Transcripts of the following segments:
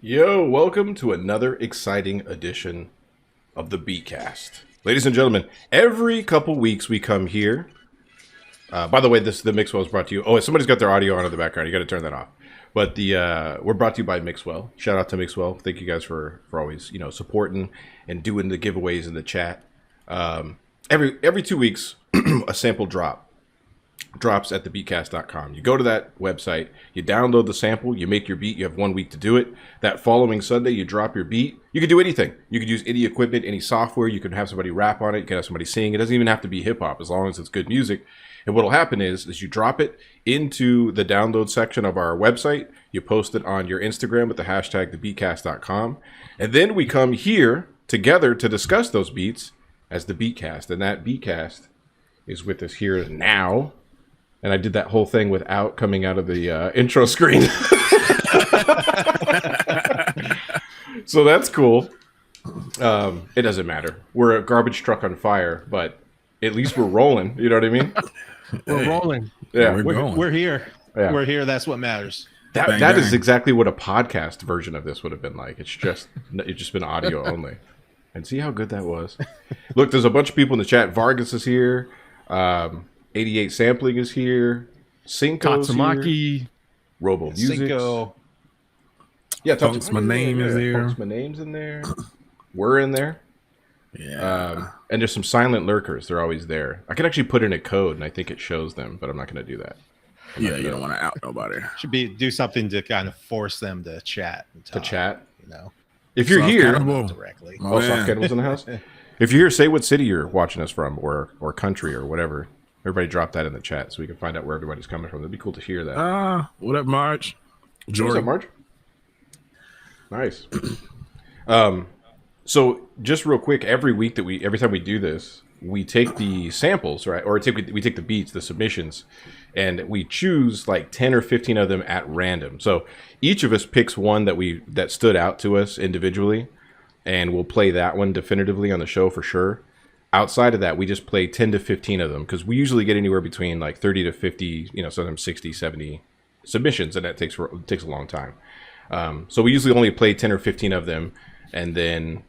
Yo, welcome to another exciting edition of the Beatcast. Ladies and gentlemen, every couple weeks we come here. By the way, the Mixwell is brought to you. Oh, somebody's got their audio on in the background. You got to turn that off. But we're brought to you by Mixwell. Shout out to Mixwell. Thank you guys for always supporting and doing the giveaways in the chat. Every 2 weeks, a sample drops at thebeatcast.com. You go to that website, you download the sample, you make your beat, you have 1 week to do it. That following Sunday, you drop your beat. You can do anything. You could use any equipment, any software. You can have somebody rap on it. You can have somebody sing. It doesn't even have to be hip-hop as long as it's good music. And what will happen is you drop it into the download section of our website. You post it on your Instagram with the hashtag thebeatcast.com. And then we come here together to discuss those beats as the Beatcast. And that Beatcast is with us here now. And I did that whole thing without coming out of the intro screen. So that's cool. It doesn't matter. We're a garbage truck on fire, but at least we're rolling. You know what I mean? We're rolling. Yeah, We're here. Yeah. We're here. That's what matters. That is exactly what a podcast version of this would have been like. It's just been audio only. And see how good that was. Look, there's a bunch of people in the chat. Vargas is here. 88 Sampling is here. Cinco's Tatsumaki. here. Robo Music. Cinco. Yeah, Punk's My Name is there. Punk's My Name's in there. We're in there. Yeah. And there's some silent lurkers. They're always there. I could actually put in a code, and I think it shows them, but I'm not going to do that. You don't want to out nobody. Should do something to kind of force them to chat. And talk, If you're here, directly. Oh, Soft Cannibals in the house. If you're here, say what city you're watching us from, or country, or whatever. Everybody drop that in the chat so we can find out where everybody's coming from. It'd be cool to hear that. What up, Marge? What's up, Marge? Nice. So just real quick, every time we do this, we take the samples, right? Or we take the beats, the submissions, and we choose like 10 or 15 of them at random. So each of us picks one that stood out to us individually, and we'll play that one definitively on the show for sure. Outside of that, we just play 10 to 15 of them because we usually get anywhere between like 30 to 50, sometimes 60, 70 submissions, and that takes a long time. So we usually only play 10 or 15 of them, and then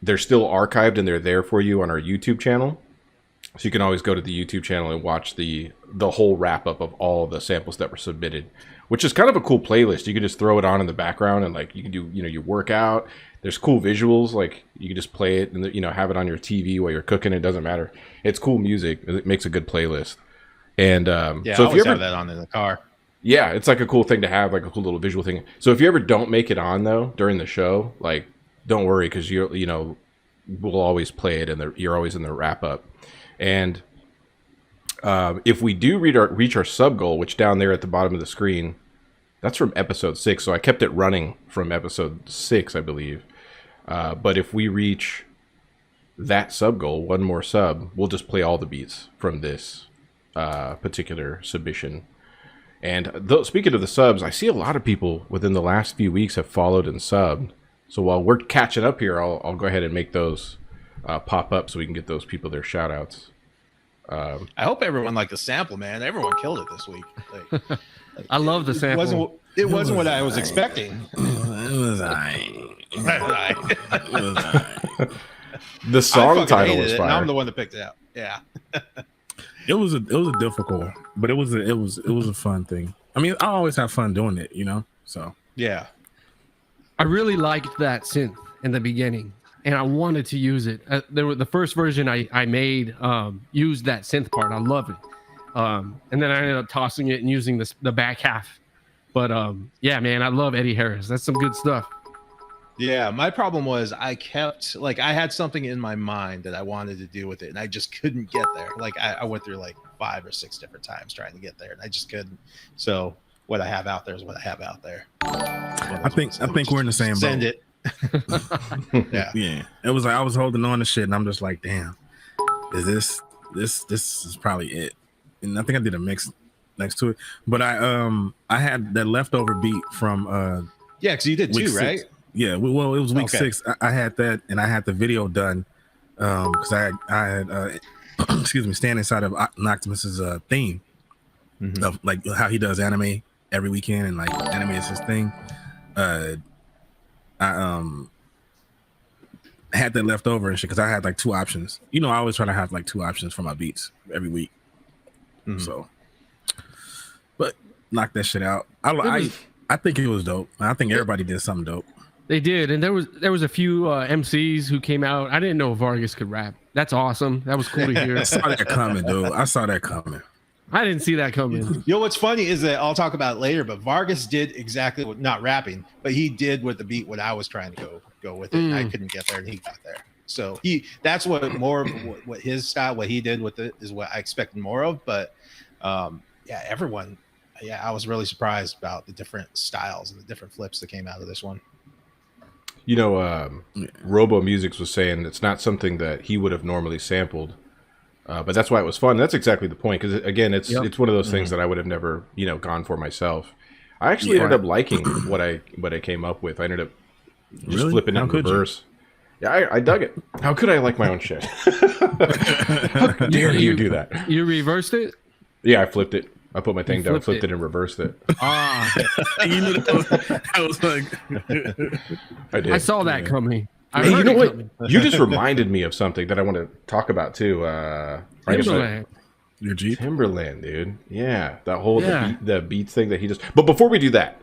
they're still archived and they're there for you on our YouTube channel. So you can always go to the YouTube channel and watch the whole wrap up of all the samples that were submitted, which is kind of a cool playlist. You can just throw it on in the background and like you can do, your workout. There's cool visuals. Like you can just play it and, have it on your TV while you're cooking. It doesn't matter. It's cool music. It makes a good playlist. And so I always have that on in the car. Yeah, it's like a cool thing to have, like a cool little visual thing. So if you ever don't make it on though during the show, like don't worry because we'll always play it and you're always in the wrap up. And if we do reach our sub goal, which down there at the bottom of the screen, that's from episode 6. So I kept it running from episode 6, I believe. But if we reach that sub goal, one more sub, we'll just play all the beats from this particular submission. And speaking of the subs, I see a lot of people within the last few weeks have followed and subbed. So while we're catching up here, I'll go ahead and make those pop up so we can get those people their shout outs. I hope everyone liked the sample, man. Everyone killed it this week. I love the sample. It wasn't what I was expecting. It was The song title was fire. I'm the one that picked it out. Yeah. It was a difficult, but it was a fun thing. I mean, I always have fun doing it, So yeah. I really liked that synth in the beginning, and I wanted to use it. The first version I made used that synth part. I love it. And then I ended up tossing it and using the back half. But yeah, man, I love Eddie Harris. That's some good stuff. Yeah, my problem was I had something in my mind that I wanted to do with it, and I just couldn't get there. Like I went through like 5 or 6 different times trying to get there, and I just couldn't. So what I have out there is what I have out there. I think we're in the same boat. Send it. Yeah. It was like I was holding on to shit, and I'm just like, damn, is this is probably it. And I think I did a mix next to it, but I had that leftover beat from because you did 2, right? Yeah, well, it was week 6. I had that, and I had the video done because I had excuse me, stand inside of Knocktimus's theme of like how he does anime every weekend, and like anime is his thing. had that left over and shit because I had like 2 options. You know, I always try to have like 2 options for my beats every week. So, but knock that shit out. I think it was dope. I think everybody did something dope. They did, and there was a few MCs who came out. I didn't know Vargas could rap. That's awesome. That was cool to hear. I saw that coming, dude. I saw that coming. I didn't see that coming. You know what's funny is that I'll talk about it later, but Vargas did exactly what, not rapping, but he did with the beat what I was trying to go with it. And I couldn't get there, and he got there. So that's what more of what his style, what he did with it is what I expected more of. But everyone, I was really surprised about the different styles and the different flips that came out of this one. You know, Robo Musics was saying it's not something that he would have normally sampled, but that's why it was fun. That's exactly the point, because again, it's one of those things that I would have never, gone for myself. I actually ended up liking what I came up with. I ended up just flipping it in reverse. Yeah, I dug it. How could I like my own shit? How dare you do that? You reversed it? Yeah, I flipped it. I put my thing down, flipped it, and reversed it. You knew that was like. I did. I saw that coming. Hey, you know what? You just reminded me of something that I want to talk about too. Timberland. Your Jeep? Timberland, dude. Yeah, that whole the beats thing that he just. But before we do that,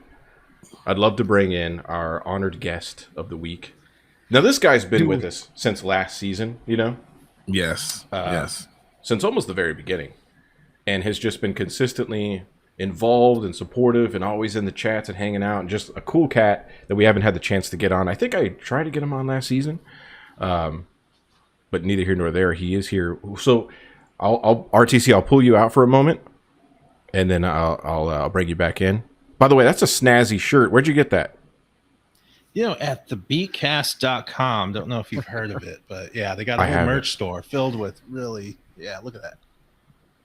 I'd love to bring in our honored guest of the week. Now, this guy's been with us since last season. Yes. Yes. Since almost the very beginning. And has just been consistently involved and supportive and always in the chats and hanging out, and just a cool cat that we haven't had the chance to get on. I think I tried to get him on last season, but neither here nor there. He is here. So I'll pull you out for a moment, and then I'll bring you back in. By the way, that's a snazzy shirt. Where'd you get that? At the Beatcast.com. Don't know if you've heard of it, but yeah, they got a whole merch store filled with look at that.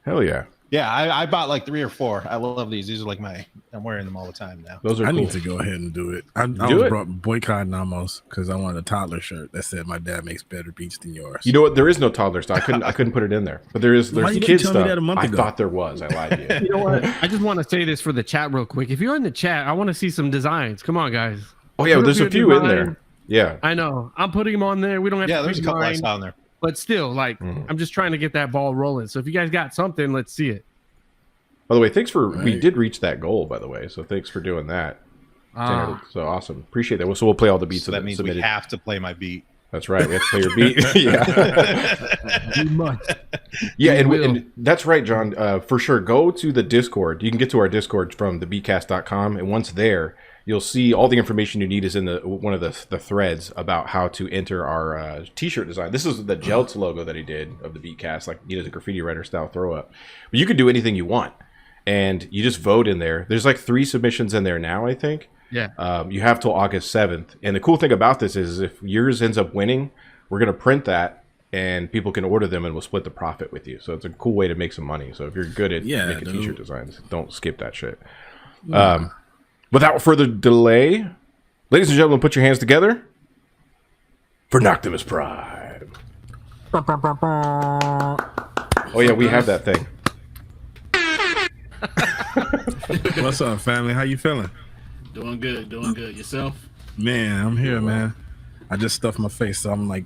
Hell yeah. Yeah, I bought like 3 or 4. I love these. These are like I'm wearing them all the time now. Those are I cool. need to go ahead and do it. I was boycotting almost because I wanted a toddler shirt that said my dad makes better beats than yours. You know what? There is no toddler stuff. I couldn't put it in there. But there's kids stuff. I ago? thought there was. I lied to you. You know what? I just want to say this for the chat real quick. If you're in the chat, I want to see some designs. Come on, guys. Oh yeah, there's a few in there. Yeah. I know. I'm putting them on there. We don't have to there's a couple I saw on there. But still, I'm just trying to get that ball rolling. So if you guys got something, let's see it. By the way, we did reach that goal, by the way. So thanks for doing that. So awesome. Appreciate that. So we'll play all the beats. So that means submitted. We have to play my beat. That's right. We have to play your beat. Yeah. You must. Yeah, and that's right, John. For sure. Go to the Discord. You can get to our Discord from thebeatcast.com. And once there, you'll see all the information you need is in one of the threads about how to enter our t-shirt design. This is the Jeltz logo that he did of the Beatcast, like the graffiti writer style throw up. But you can do anything you want, and you just vote in there. There's like 3 submissions in there now, I think. Yeah. You have till August 7th. And the cool thing about this is if yours ends up winning, we're going to print that, and people can order them, and we'll split the profit with you. So it's a cool way to make some money. So if you're good at making t-shirt designs, don't skip that shit. Yeah. Without further delay, ladies and gentlemen, put your hands together for Knocktimus Prime. Oh yeah, we have that thing. What's up, family? How you feeling? Doing good. Yourself? Man, I'm here, man. I just stuffed my face, so I'm like,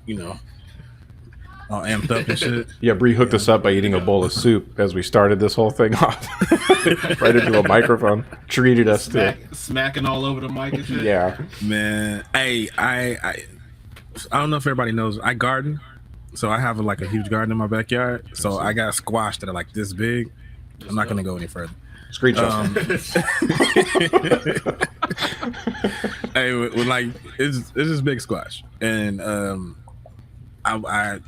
all amped up and shit. Yeah, Bree hooked us up by eating a bowl of soup as we started this whole thing off. Right into a microphone. Treated us to smacking all over the mic and shit. Yeah. Man, hey, I don't know if everybody knows, I garden. So I have a huge garden in my backyard. So I got squash that are like this big. I'm not going to go any further. Screenshot. Hey, it's this big squash. And I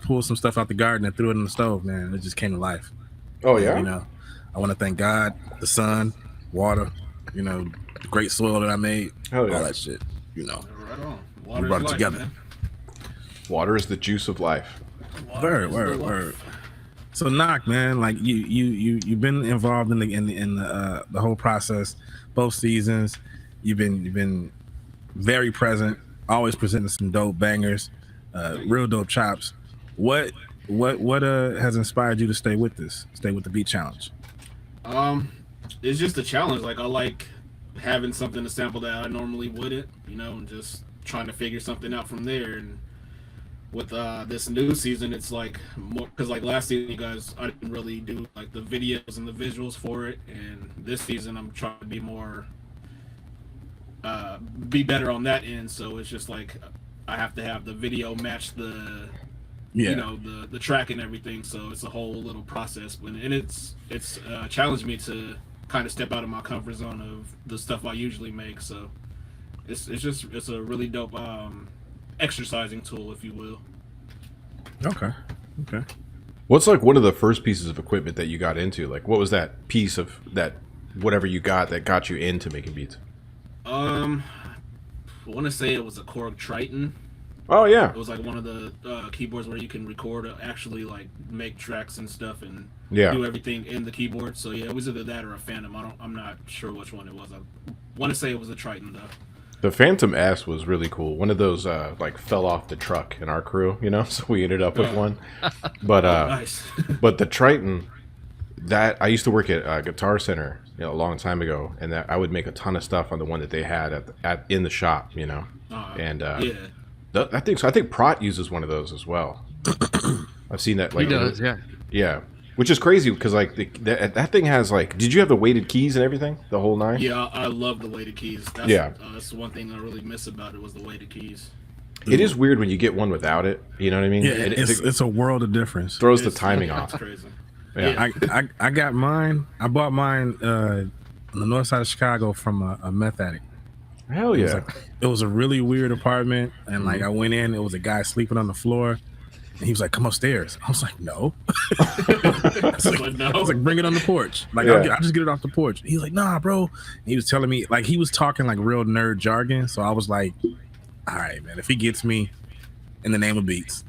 pulled some stuff out the garden and threw it in the stove, man. It just came to life. Oh, yeah? I want to thank God, the sun, water, the great soil that I made, all that shit, Right on. We brought it together. Man. Water is the juice of life. Word. So Knock, man, you've been involved in the whole process, both seasons. You've been very present, always presenting some dope bangers. Real dope chops. What has inspired you to stay with the beat challenge? It's just a challenge. I like having something to sample that I normally wouldn't, and just trying to figure something out from there. And with this new season, it's like more because like last season, I didn't really do like the videos and the visuals for it, and this season I'm trying to be more be better on that end. So it's just like I have to have the video match the the track and everything. So it's a whole little process, and it's challenged me to kind of step out of my comfort zone of the stuff I usually make. So it's a really dope exercising tool, if you will. Okay. What's like one of the first pieces of equipment that you got into? Like, what was that piece of that whatever you got that got you into making beats? I want to say it was a Korg Triton. Oh yeah, It was like one of the keyboards where you can record, actually like make tracks and stuff, and Yeah. do everything in the keyboard. So yeah, it was either that or a Phantom. I'm not sure which one it was. I want to say it was a Triton though. the Phantom S was really cool. One of those like fell off the truck in our crew, so we ended up with one. But Nice. but the Triton, that I used to work at Guitar Center, a long time ago, and that I would make a ton of stuff on the one that they had at in the shop, and Yeah. I think Prot uses one of those as well. I've seen that. Like, He does, yeah. Yeah, which is crazy because like that thing has like. Did you have the weighted keys and everything? The whole nine? Yeah, I love the weighted keys. That's the one thing I really miss about it was the weighted keys. It is weird when you get one without it. You know what I mean? Yeah, It it's a world of difference. throws the timing It's off. crazy. Yeah. I got mine. I bought mine on the north side of Chicago from a meth addict. Hell It was, yeah. it was a really weird apartment, and like I went in, it was a guy sleeping on the floor, and he was like, "Come upstairs." I was like, "No." I was like, "Bring it on the porch." Like I'll just get it off the porch. He's like, "Nah, bro." And he was telling me like he was talking like real nerd jargon, so I was like, "All right, man. If he gets me in the name of beats."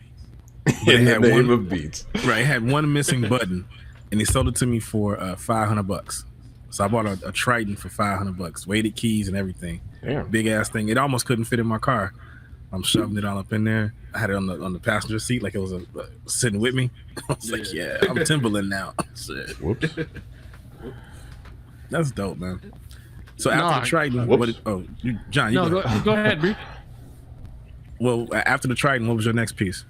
But In it the had name one- of beats. Right, it had one missing button, and he sold it to me for $500. So I bought a Triton for $500, weighted keys and everything. Yeah. Big ass thing. It almost couldn't fit in my car. I'm shoving it all up in there. I had it on the passenger seat like it was sitting with me. I was like, yeah, I'm Timberland now. Shit. Whoops. That's dope, man. So after Nah, the Triton, whoops. John, you No, go. go ahead, Bree. Well, after the Triton, what was your next piece?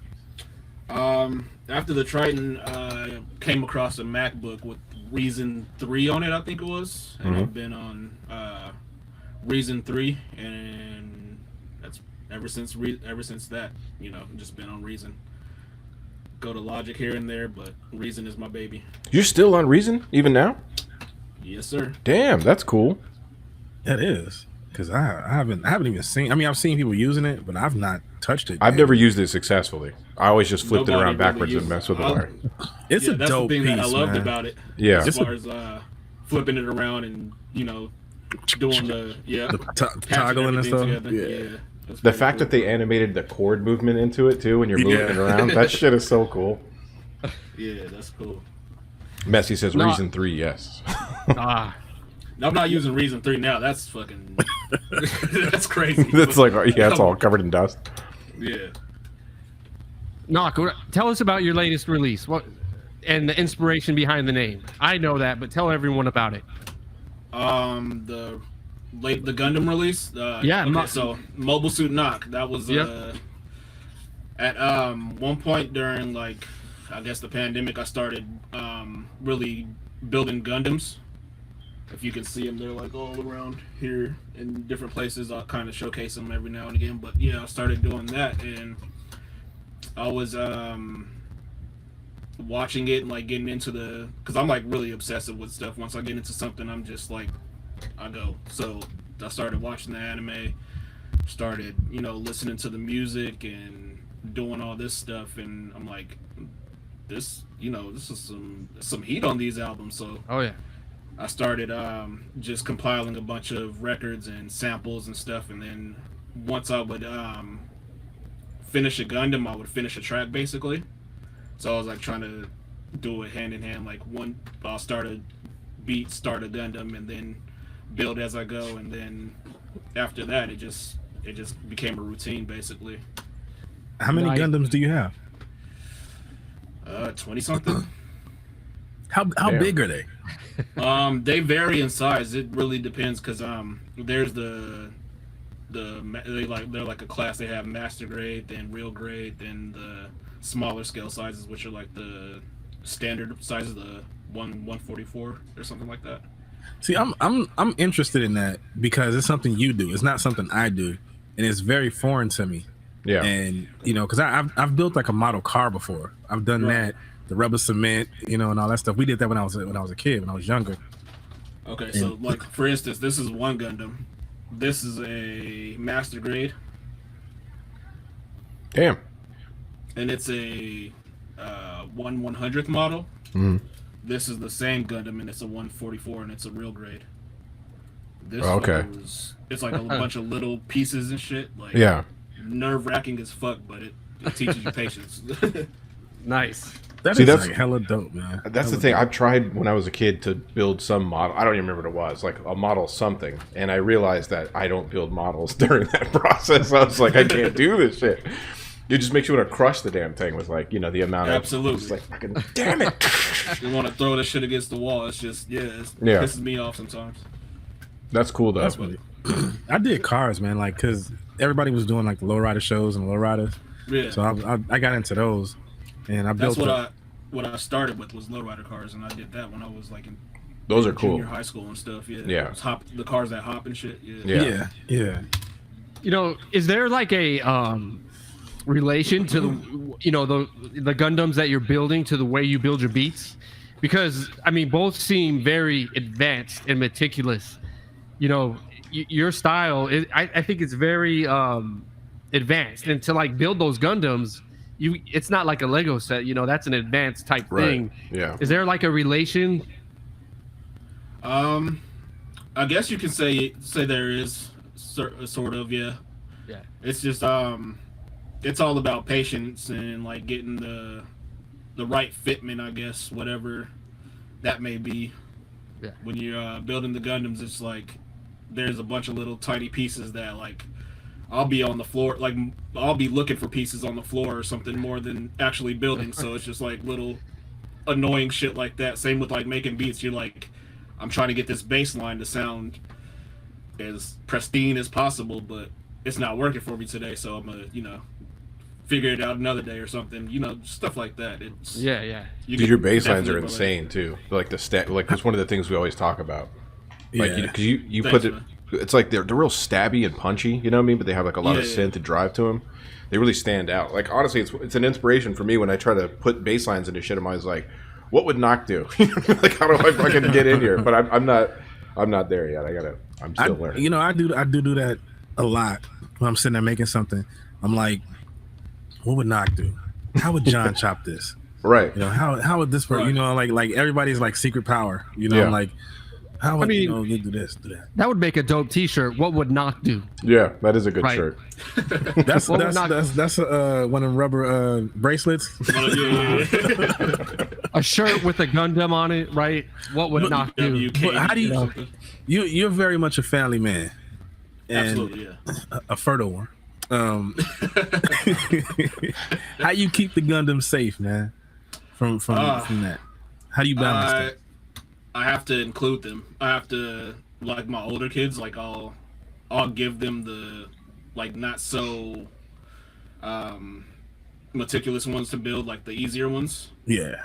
After the Triton, came across a MacBook with Reason 3 on it, I think it was. And I've been on Reason 3, and that's ever since that, just been on Reason. Go to Logic here and there, but Reason is my baby. You're still on Reason even now? Yes, sir. Damn, that's cool. That is because I haven't even seen. I mean, I've seen people using it, but I've not touched it. I've yet. never used it successfully. I always just flipped it Nobody around really backwards and uses messed with the it. wire. It's a that's dope the thing piece, that I loved man. about it. Yeah. As far as flipping it around and, doing the patching Toggling and everything stuff. together. Yeah. That's The pretty fact cool. that they animated the chord movement into it too when you're moving it around, that shit is so cool. Yeah, that's cool. Messi says No. Reason 3, yes. Ah, I'm not using Reason 3 now. That's fucking. That's crazy. It's like, yeah, it's all covered in dust. Yeah. Knock, tell us about your latest release. What and the inspiration behind the name. I know that, but tell everyone about it. The Gundam release. Yeah, Okay, so Mobile Suit Knock. That was Yep. at one point during I guess the pandemic. I started really building Gundams. If you can see them, they're like all around here in different places. I'll kind of showcase them every now and again. But yeah, I started doing that, and I was watching it and getting into because I'm really obsessive with stuff. Once I get into something, I'm just I go. So I started watching the anime, started listening to the music and doing all this stuff, and I'm like, this is some heat on these albums. So Oh yeah. I started just compiling a bunch of records and samples and stuff, and then once I would finish a Gundam, I would finish a track basically. So I was trying to do it hand in hand. I'll start a beat, start a Gundam, and then build as I go, and then after that, it just became a routine basically. How many Nice. Gundams do you have? 20 something. How Damn. big are they? They vary in size. It really depends because there's the they're like a class. They have master grade, then real grade, then the smaller scale sizes, which are like the standard sizes, the 144 or something like that. See, I'm interested in that because it's something you do. It's not something I do, and it's very foreign to me. Yeah. And because I've built like a model car before. I've done that, the rubber cement, and all that stuff. We did that when I was a kid, when I was younger. Okay, so like for instance, this is one Gundam. This is a master grade. Damn. And it's a 1/100th model. Mm-hmm. This is the same Gundam, and it's a 144, and it's a real grade. This it's like a bunch of little pieces and shit. Like, yeah. Nerve-wracking as fuck, but it teaches you patience. Nice. That's like hella dope, man. That's the thing. I've tried when I was a kid to build some model. I don't even remember what it was, like a model something. And I realized that I don't build models during that process. I was like, I can't do this shit. It just makes you want to crush the damn thing with like, the amount of... Absolutely. It's like, fucking, damn it. You want to throw this shit against the wall. It's just, it pisses me off sometimes. That's cool, though. That's what I did cars, man, like, because everybody was doing like the lowrider shows and lowriders. Yeah. So I got into those. And I built what I started with was lowrider cars, and I did that when I was like in those are cool. Junior high school and stuff. Yeah. The cars that hop and shit. Yeah. Is there like a relation to the Gundams that you're building to the way you build your beats? Because I mean, both seem very advanced and meticulous. Your style I think it's very advanced, and to like build those Gundams, it's not like a Lego set, that's an advanced type thing. Yeah. Is there like a relation? I guess you can say there is sort of, yeah. Yeah. It's just it's all about patience and like getting the right fitment, I guess, whatever that may be. Yeah. When you're building the Gundams, it's like there's a bunch of little tiny pieces that like I'll be on the floor, like I'll be looking for pieces on the floor or something more than actually building. So it's just like little annoying shit like that. Same with like making beats. You're like, I'm trying to get this bass line to sound as pristine as possible, but it's not working for me today. So I'm gonna, figure it out another day or something. Stuff like that. It's yeah. Dude, your bass lines are insane too. Like that's one of the things we always talk about. Like, because you put it. It's like they're real stabby and punchy, you know what I mean? But they have like a lot of synth and drive to them. They really stand out. Like honestly, it's an inspiration for me when I try to put bass lines into shit. I'm always like, what would Knock do? Like how do I fucking get in here? But I'm not there yet. I'm still learning. I do that a lot when I'm sitting there making something. I'm like, what would Knock do? How would John chop this? Right. How would this work? Right. Like everybody's like secret power. I'm like, how would they do this, do that? That would make a dope T-shirt. What would Knock do? Yeah, that is a good shirt. That's one of rubber bracelets. A shirt with a Gundam on it, right? What would Knock do? But how do you're very much a family man, and absolutely, yeah. a fertile one. How you keep the Gundam safe, man? From that, how do you balance that? I have to include them. I have to, like my older kids, like I'll give them the like not so meticulous ones to build, like the easier ones. Yeah.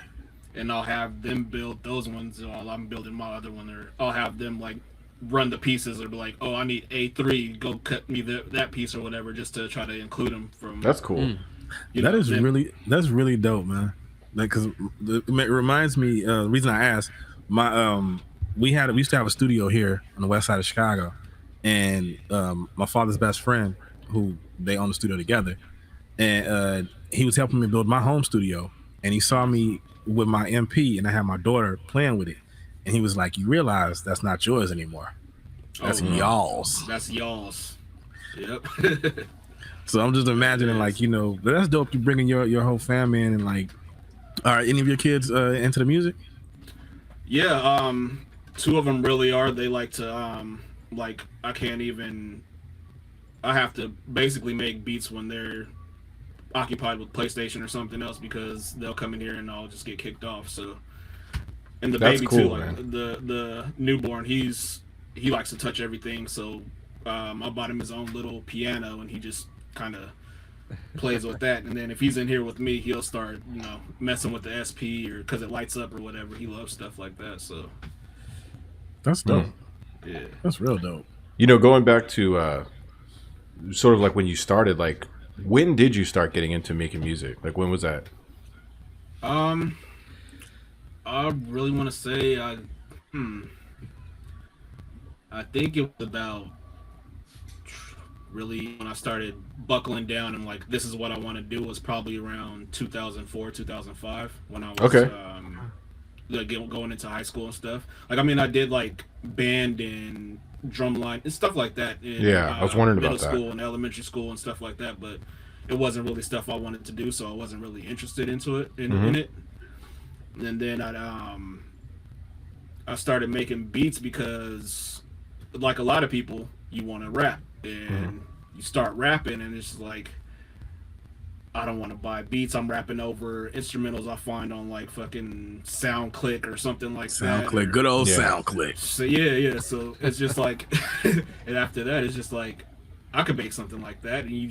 And I'll have them build those ones while I'm building my other one, or I'll have them like run the pieces or be like, oh, I need A3, go cut me that piece or whatever, just to try to include them from. That's cool. That's really dope, man. Like, cause it reminds me. The reason I asked, we used to have a studio here on the west side of Chicago, and my father's best friend, who they own the studio together, and he was helping me build my home studio, and he saw me with my MP, and I had my daughter playing with it, and he was like, "You realize that's not yours anymore. That's y'all's. That's y'all's." Yep. So I'm just imagining, like, that's dope. You bringing your whole family in, and like, are any of your kids into the music? Yeah, two of them really are. They like to, like, I have to basically make beats when they're occupied with PlayStation or something else, because they'll come in here and I'll just get kicked off. So, and the baby too, like the newborn, he likes to touch everything. So, I bought him his own little piano, and he just kind of plays with that. And then if he's in here with me, he'll start, messing with the SP or because it lights up or whatever. He loves stuff like that. So that's dope. Yeah, that's real dope. Going back to sort of like when you started, like when did you start getting into making music? Like when was that? I really want to say I think it was about really when I started buckling down and like this is what I want to do was probably around 2004 2005 when I was going into high school and stuff. Like I did like band and drumline and stuff like that in I was wondering about that. Middle school and elementary school and stuff like that, but it wasn't really stuff I wanted to do, so I wasn't really interested into it in it. And then I started making beats because like a lot of people, you want to rap and you start rapping and it's like I don't want to buy beats. I'm rapping over instrumentals I find on like fucking SoundClick or something like that. SoundClick, good old SoundClick. So yeah. So it's just like, and after that, it's just like I could make something like that, and you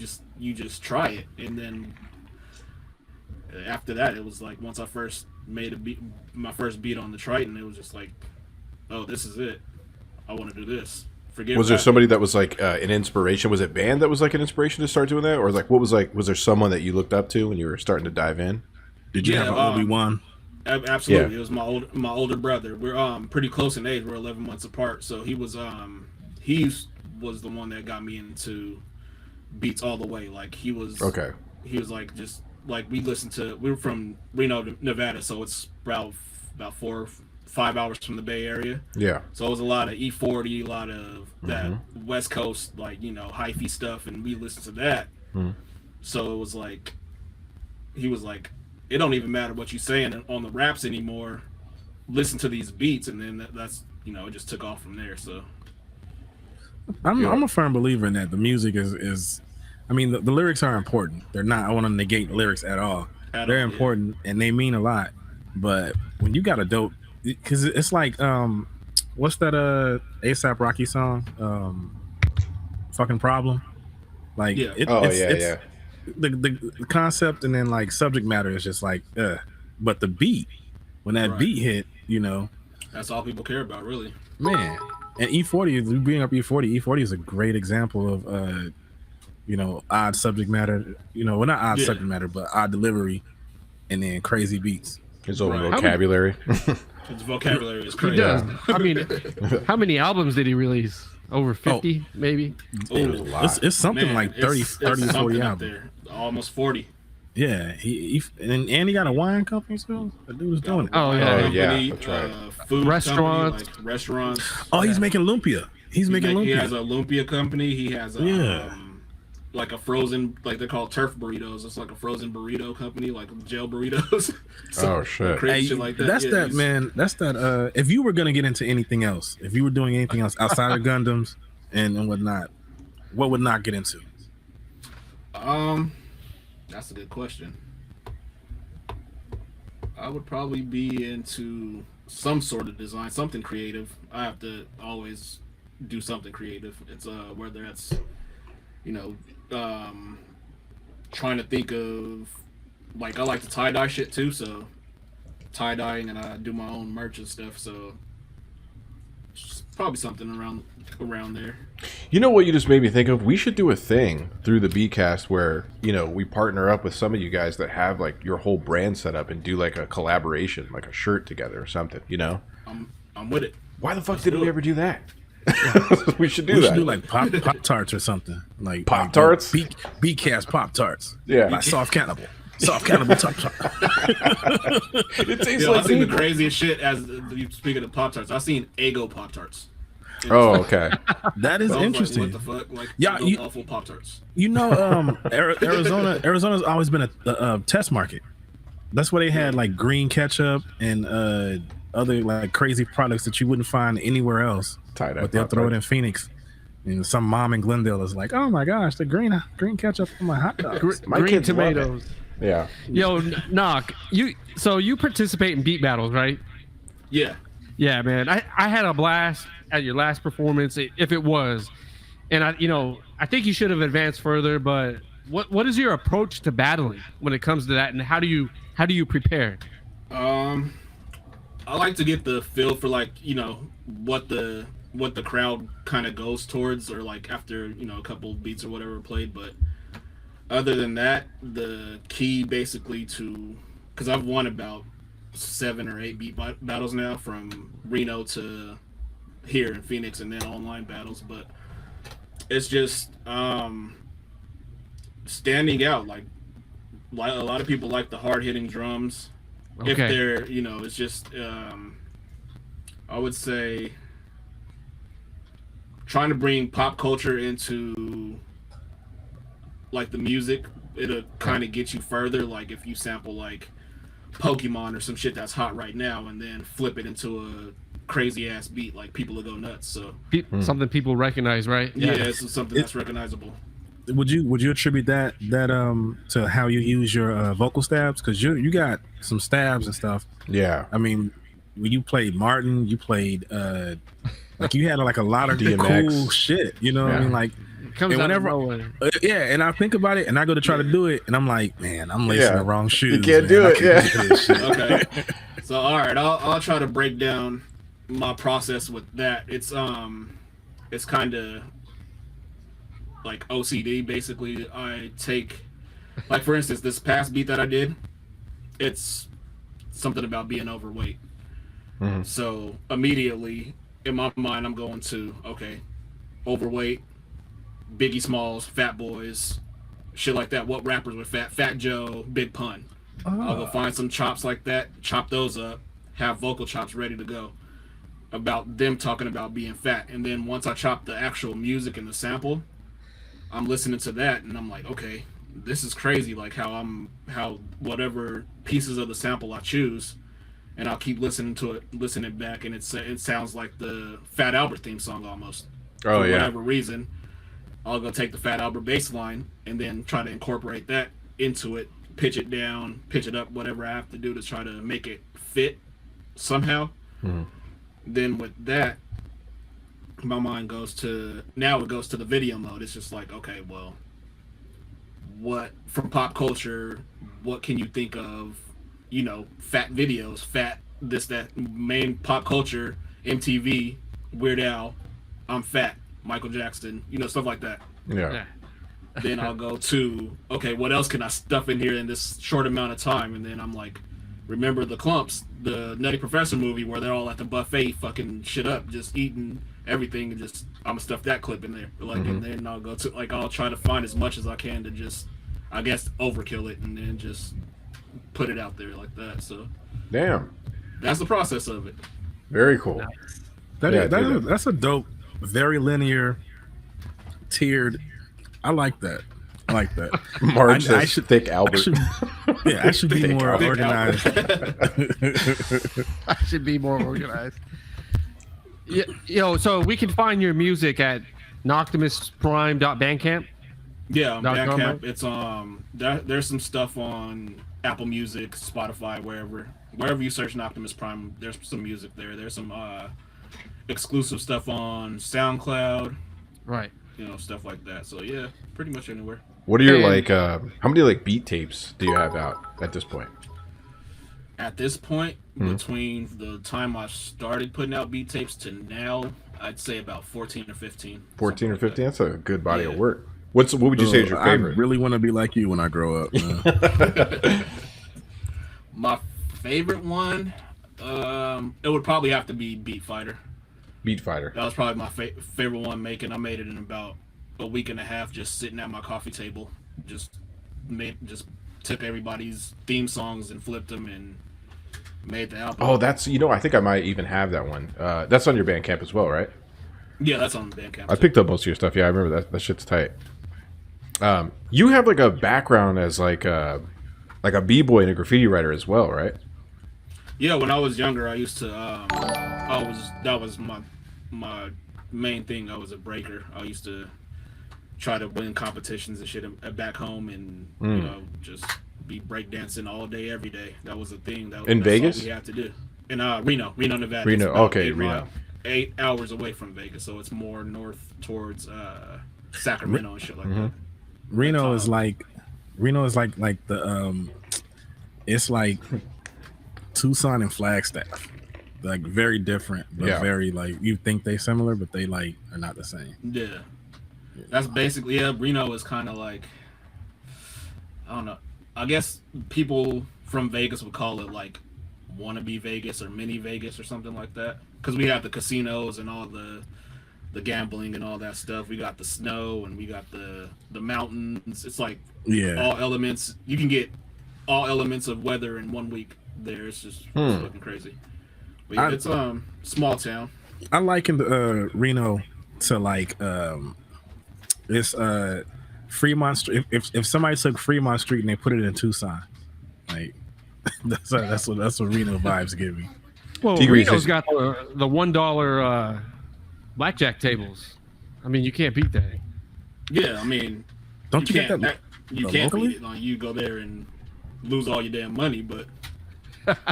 just try it, and then after that, it was like once I first made my first beat on the Triton, it was just like, oh, this is it. I want to do this. Was there somebody that was like an inspiration? Was it band that was like an inspiration to start doing that, or like what was like? Was there someone that you looked up to when you were starting to dive in? Did you have an Obi-Wan? Absolutely, It was my older brother. We're pretty close in age. We're 11 months apart. So he was the one that got me into beats all the way. Like he was He was like just like we were from Reno, Nevada, so it's about 4-5 hours from the Bay Area. Yeah. So it was a lot of E40, a lot of that West Coast, like, hyphy stuff, and we listened to that. So it was like, he was like, it don't even matter what you're saying on the raps anymore. Listen to these beats, and then that's, it just took off from there. So I'm a firm believer in that. The music is the lyrics are important. They're not, I want to negate the lyrics at all. They're important and they mean a lot. But when you got a dope, because it's like what's that A$AP Rocky song, fucking Problem, like the concept and then like subject matter is just like but the beat, when that beat hit, that's all people care about, really, man. And E40, we bring up E40 is a great example of odd subject matter, well, not odd subject matter, but odd delivery and then crazy beats. His own vocabulary. His vocabulary is crazy. He does. How many albums did he release? Over 50, maybe? It's something like 30 to 40 albums. There. Almost 40. Yeah, he got a wine company too. The dude was doing it. Oh yeah, that's right. Food restaurants. company, like restaurants. Oh, he's making lumpia. He has a lumpia company. He has like a frozen, like they're called turf burritos. It's like a frozen burrito company, like jail burritos. Oh shit! Crazy shit like that. That's that, man. That's that. If you were gonna get into anything else, if you were doing anything else outside of Gundams and whatnot, what would not get into? That's a good question. I would probably be into some sort of design, something creative. I have to always do something creative. It's whether that's trying to think of, like, I like to tie-dye shit too, so tie-dyeing, and I do my own merch and stuff, so it's probably something around there. You know what you just made me think of? We should do a thing through the Beatcast where, we partner up with some of you guys that have like your whole brand set up and do like a collaboration, like a shirt together or something, I'm with it. Why the fuck didn't we ever do that? We should do that. We should do like Pop Tarts or something. Like Pop Tarts? Beatcast Pop Tarts. Yeah. Like Soft Cannibal Top Tart. It tastes I've like seen the craziest shit as you speaking of Pop Tarts. I've seen Eggo Pop Tarts. Oh, okay. That is interesting. Like, what the fuck? Like, awful Pop Tarts. Arizona's always been a test market. That's where they had like green ketchup and other like crazy products that you wouldn't find anywhere else. But they'll throw it in Phoenix. And some mom in Glendale is like, oh my gosh, the green ketchup on my hot dogs. My green kids tomatoes. Yeah. Yo, Knock, you participate in beat battles, right? Yeah. Yeah, man. I had a blast at your last performance, if it was. And I think you should have advanced further. But what is your approach to battling when it comes to that, and how do you prepare? I like to get the feel for like what the crowd kind of goes towards, or like after a couple beats or whatever played. But other than that, the key basically because I've won about 7 or 8 beat battles now, from Reno to here in Phoenix, and then online battles. But it's just standing out. Like a lot of people like the hard hitting drums. Okay. If they're, it's just, I would say, trying to bring pop culture into like the music, it'll kind of get you further. Like if you sample like Pokemon or some shit that's hot right now, and then flip it into a crazy ass beat, like people will go nuts. So something people recognize, right? yeah, it's something that's recognizable. Would you attribute that to how you use your vocal stabs? Because you got some stabs and stuff. Yeah. I mean, when you played Martin, you played like you had like a lot of DMX. cool shit. You know what I mean? Like It comes out of nowhere. yeah, and I think about it, and I go to try to do it, and I'm like, man, I'm lacing the wrong shoes. You can't man. do I it. can't Yeah. do this shit. Okay. So all right, I'll try to break down my process with that. It's kind of like OCD. Basically, I take, like, for instance, this past beat that I did, it's something about being overweight. Mm-hmm. So immediately in my mind, I'm going to, okay, overweight, Biggie Smalls, Fat Boys, shit like that. What rappers were fat? Fat Joe, Big Pun. I'll go find some chops like that, chop those up, have vocal chops ready to go about them talking about being fat. And then once I chop the actual music and the sample, I'm listening to that and I'm like, okay, this is crazy. Like how whatever pieces of the sample I choose, and I'll keep listening to it, listening back, and it sounds like the Fat Albert theme song almost. Oh, For yeah. whatever reason, I'll go take the Fat Albert bass line and then try to incorporate that into it, pitch it down, pitch it up, whatever I have to do to try to make it fit somehow. Mhm. Then with that, my mind goes to the video mode. It's just like, okay, well, what from pop culture, what can you think of, fat videos, fat this, that, main pop culture, MTV, Weird Al, I'm fat, Michael Jackson, stuff like that. Yeah. Then I'll go to, okay, what else can I stuff in here in this short amount of time? And then I'm like, remember the Clumps, the Nutty Professor movie where they're all at the buffet fucking shit up, just eating everything, and just I'm gonna stuff that clip in there. Like, and then I'll go to, like, I'll try to find as much as I can to just, I guess, overkill it and then just put it out there like that. So Damn. that's the process of it. Very cool. That's a dope, very linear, tiered. I like that. Marge I says should- thick Albert. I should be Thick more Albert. organized. I should be more organized. So we can find your music at Knocktimusprime.bandcamp. Yeah, on .com, Bandcamp. right? It's there's some stuff on Apple Music, Spotify, wherever you search Optimus Prime, there's some music there. There's some exclusive stuff on SoundCloud, Right. stuff like that. So yeah, pretty much anywhere. What are your And- how many beat tapes do you have out at this point? At this point, between the time I started putting out beat tapes to now, I'd say about 14 or 15. 14 or something like 15? That's a good body of Yeah. work. What would you say is your favorite? I really want to be like you when I grow up. Man. My favorite one, it would probably have to be Beat Fighter. Beat Fighter. That was probably my favorite one making. I made it in about a week and a half, just sitting at my coffee table. Just took everybody's theme songs and flipped them and made the album. Oh, that's I think I might even have that one. That's on your Bandcamp as well, right? Yeah, that's on Bandcamp. I picked up most of your stuff. Yeah, I remember that. That shit's tight. You have like a background as like a b-boy and a graffiti writer as well, right? Yeah, when I was younger, I used to. That was my main thing. I was a breaker. I used to try to win competitions and shit back home, and just be breakdancing all day, every day. That was a thing. In that's Vegas? all we had to do. In Reno, Nevada. Reno, It's about okay, 8 Reno. 8 hours away from Vegas, so it's more north towards Sacramento and shit like that. Reno is like the it's like Tucson and Flagstaff, like very different, but very like you think they similar, but they like are not the same. Yeah, that's basically Reno is kind of like, I don't know. I guess people from Vegas would call it like wannabe Vegas or mini Vegas or something like that, because we have the casinos and all the gambling and all that stuff. We got the snow and we got the mountains. It's like all elements. You can get all elements of weather in 1 week there. It's just it's fucking crazy. But it's small town. I liken Reno to like it's Fremont Street. If somebody took Fremont Street and they put it in Tucson, like that's what Reno vibes give me. Well, Reno's got the $1 blackjack tables. I mean, you can't beat that. Yeah, I mean, don't you get that? You can't beat it. Like, you go there and lose all your damn money, but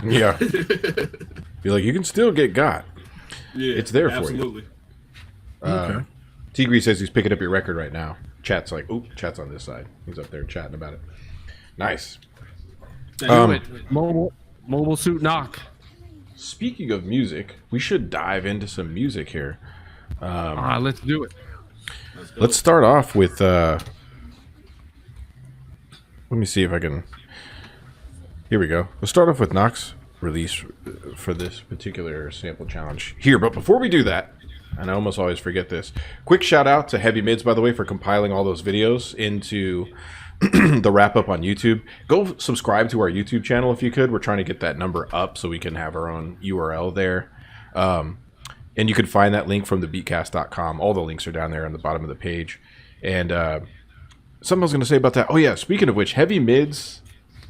yeah, you're like, you can still get got. Yeah, it's there for absolutely. You. Okay. Tigre says he's picking up your record right now. Chat's like, oop, chat's on this side. He's up there chatting about it. Nice. Mobile Suit Knock. Speaking of music, we should dive into some music here. Let's do it. Let's start off with. Let me see if I can. Here we go. Let's start off with Knock's release for this particular sample challenge here. But before we do that, and I almost always forget this, quick shout out to Heavy Mids, by the way, for compiling all those videos into the wrap up on YouTube. Go subscribe to our YouTube channel if you could. We're trying to get that number up so we can have our own URL there. And you can find that link from the beatcast.com. All the links are down there on the bottom of the page. And something I was going to say about that. Oh, yeah. Speaking of which, Heavy Mids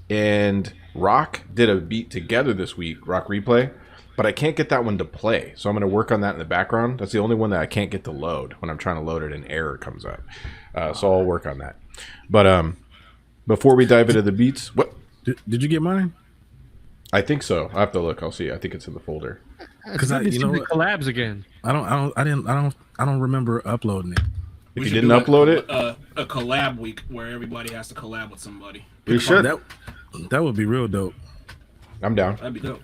and Rock did a beat together this week, Rock Replay. But I can't get that one to play. So I'm going to work on that in the background. That's the only one that I can't get to load. When I'm trying to load it, an error comes up. So I'll work on that. But before we dive into the beats, what did you get mine? I think so. I have to look. I'll see. I think it's in the folder. Because you know the collabs again. I don't remember uploading it. If you didn't upload it, a collab week where everybody has to collab with somebody. We should. That would be real dope. I'm down. That'd be dope.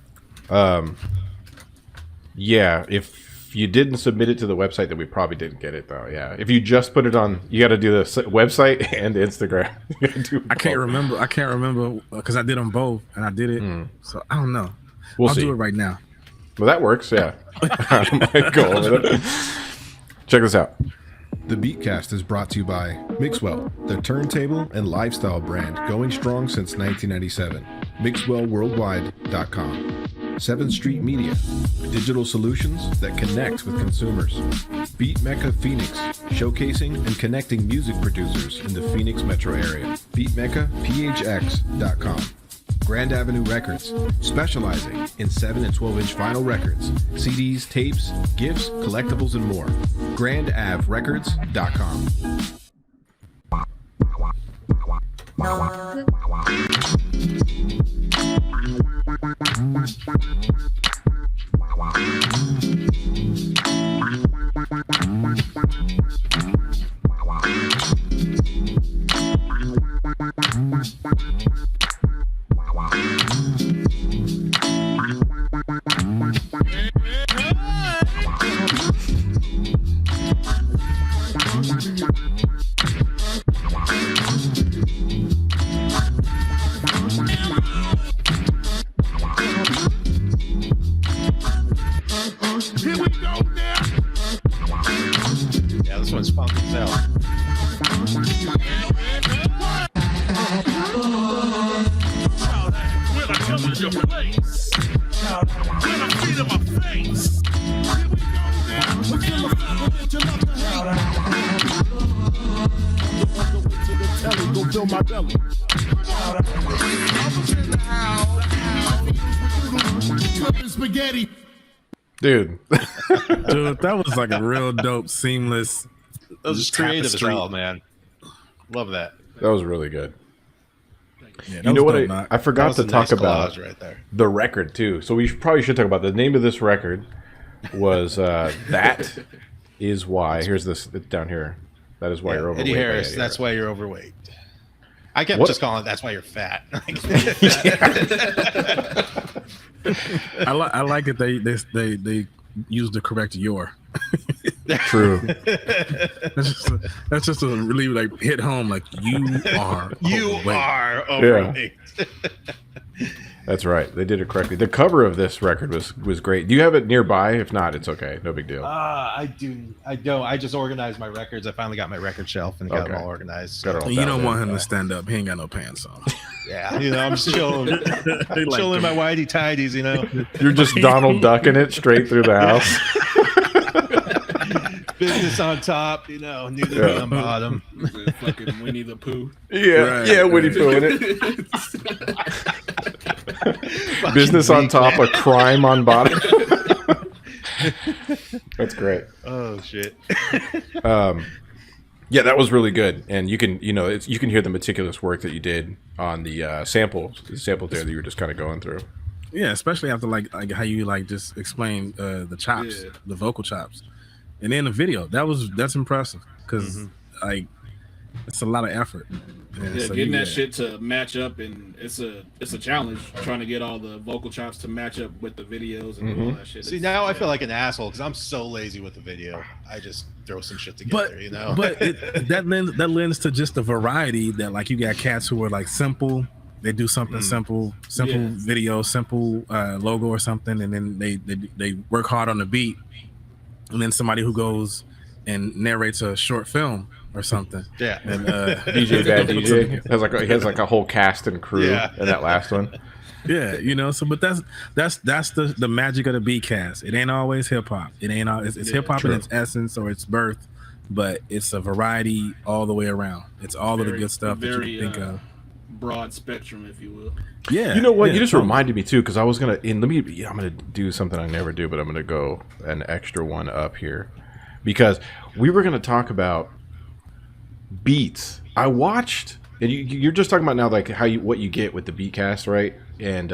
Yeah, if you didn't submit it to the website, then we probably didn't get it, though. Yeah, if you just put it on, you got to do the website and Instagram. I can't remember because I did them both and I did it. So I don't know. I'll do it right now. Well, that works. Yeah, I might go over it. Check this out. The Beatcast is brought to you by Mixwell, the turntable and lifestyle brand going strong since 1997. MixwellWorldwide.com. 7th Street Media, digital solutions that connect with consumers. Beat Mecca Phoenix, showcasing and connecting music producers in the Phoenix metro area. BeatMeccaPHX.com. Grand Avenue Records, specializing in 7 and 12-inch vinyl records, CDs, tapes, gifts, collectibles, and more. GrandAvRecords.com. Yeah, this one's funky as hell. Spaghetti. Dude, that was like a real dope, seamless. That was creative as hell, man. Love that. that was really good. Yeah, You know what? I forgot to talk about right there. the record too. So we probably should talk about the name of this record. was that is why. Here's this down here. That is why you're overweight. Eddie Harris. Eddie That's Harris. why you're overweight. I kept What? just calling it. That's why you're fat. I like it. They use the correct your. True. That's just a really like hit home. Like you are. You overweight. are overweight. That's right. They did it correctly. The cover of this record was great. Do you have it nearby? If not, it's okay. No big deal. I do. I don't. I just organized my records. I finally got my record shelf and got them Okay. all organized. Got it all You down don't there. want him to stand up. He ain't got no pants on. Yeah, I'm just chilling, chilling in my whitey tidies. You're just Donald Ducking it straight through the house. Business on top. Nudity on bottom. Fucking Winnie the Pooh. Yeah, Right. yeah, Winnie Pooh in it. Business on top, a crime on bottom. That's great. Oh shit. Yeah, that was really good, and you can you can hear the meticulous work that you did on the sample there that you were just kind of going through. Yeah, especially after like how you like just explain the chops, the vocal chops, and then the video. That's impressive because like it's a lot of effort. And Yeah, so getting that shit to match up, and it's a challenge trying to get all the vocal chops to match up with the videos and all that shit. See, now I feel like an asshole because I'm so lazy with the video. I just throw some shit together, But that lends to just the variety that like you got cats who are like simple. They do something simple video, simple logo or something, and then they work hard on the beat, and then somebody who goes and narrates a short film or something. Yeah. And DJ Bad DJ he has like a whole cast and crew in that last one. yeah, so but that's the magic of the Beatcast. It ain't always hip hop. It ain't all it's hip hop in its essence or its birth, but it's a variety all the way around. It's all of the good stuff that you can think of. Broad spectrum, if you will. Yeah. You know what? yeah, You just totally. reminded me too, because I was gonna. I'm gonna do something I never do, but I'm gonna go an extra one up here, because we were gonna talk about beats. I watched, and you're just talking about now, like what you get with the Beatcast, right? And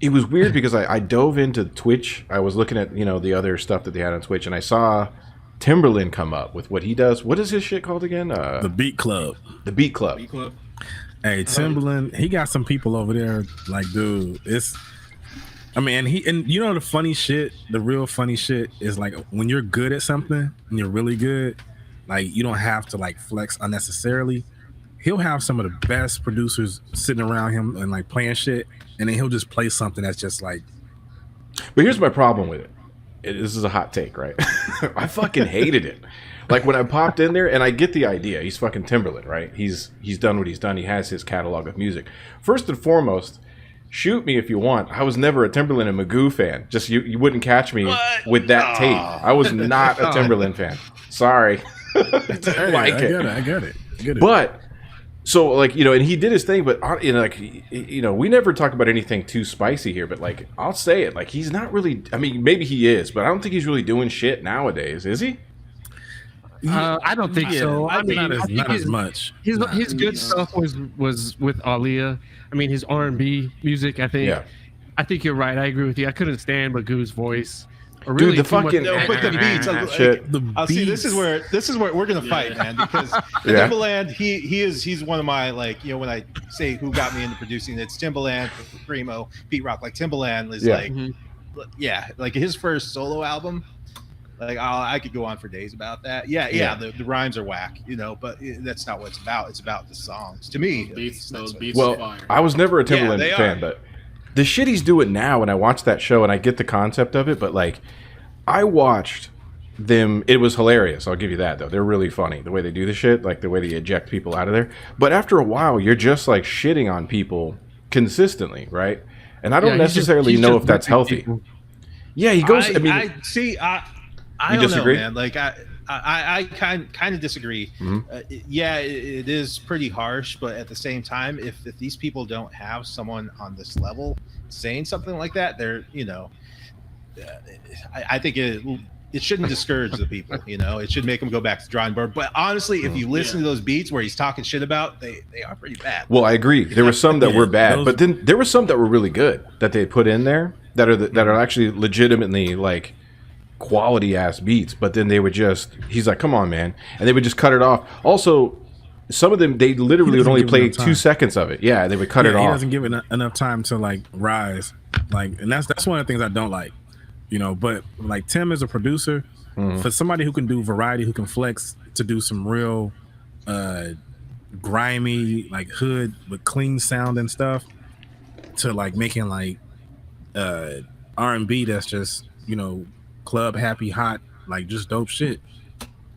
it was weird because I dove into Twitch. I was looking at the other stuff that they had on Twitch, and I saw Timberland come up with what he does. What is his shit called again? The Beat Club. The Beat Club. Beat Club. Hey, Timberland, he got some people over there. Like, dude, the funny shit, the real funny shit is like when you're good at something and you're really good, like you don't have to like flex unnecessarily. He'll have some of the best producers sitting around him and like playing shit, and then he'll just play something that's just like. But here's my problem with it. This is a hot take, right? I fucking hated it. Like when I popped in there, and I get the idea. He's fucking Timberland, right? He's done what he's done. He has his catalog of music. First and foremost, shoot me if you want. I was never a Timberland and Magoo fan. Just you wouldn't catch me with that tape. I was not a Timberland fan. Sorry. I get it. But so like and he did his thing, but we never talk about anything too spicy here. But like I'll say it, like he's not really. I mean, maybe he is, but I don't think he's really doing shit nowadays, is he? I don't think so. I mean, not I think as much. His good stuff was with Aaliyah. I mean, his R&B music. I think. Yeah. I think you're right. I agree with you. I couldn't stand Magoo's voice. Or Dude, really the too much- fucking- No, but the beats. Shit. See, this is where we're gonna fight, man. Because Timbaland, he's one of my when I say who got me into producing, it's Timbaland, Primo, Pete Rock. Like Timbaland is like his first solo album. Like I could go on for days about that. The rhymes are whack, but that's not what it's about. It's about the songs. To me, Those beats Well, are fire. I was never a Timberland they fan, are. but the shit he's doing now, and I watched that show, and I get the concept of it, but like, I watched them. It was hilarious. I'll give you that, though. They're really funny the way they do the shit, like the way they eject people out of there. But after a while, you're just like shitting on people consistently, right? And I don't necessarily know if that's healthy. People. Yeah, he goes. I don't disagree? know, man. Like I kind of disagree. It is pretty harsh, but at the same time, if these people don't have someone on this level saying something like that, they're I think it shouldn't discourage the people. It should make them go back to the drawing board. But honestly, if you listen to those beats where he's talking shit about, they are pretty bad. Well, I agree. There were some that were bad, but then there were some that were really good that they put in there that are actually legitimately like quality ass beats, but then they would just, he's like, come on, man, and they would just cut it off. Also, some of them, they literally would only play 2 seconds of it. Yeah, they would cut it off. He doesn't give it enough time to like rise, like, and that's one of the things I don't like, you know. But like Tim is a producer, for somebody who can do variety, who can flex to do some real grimy like hood with clean sound and stuff, to like making like R&B that's just, you know, club happy, hot, like just dope shit.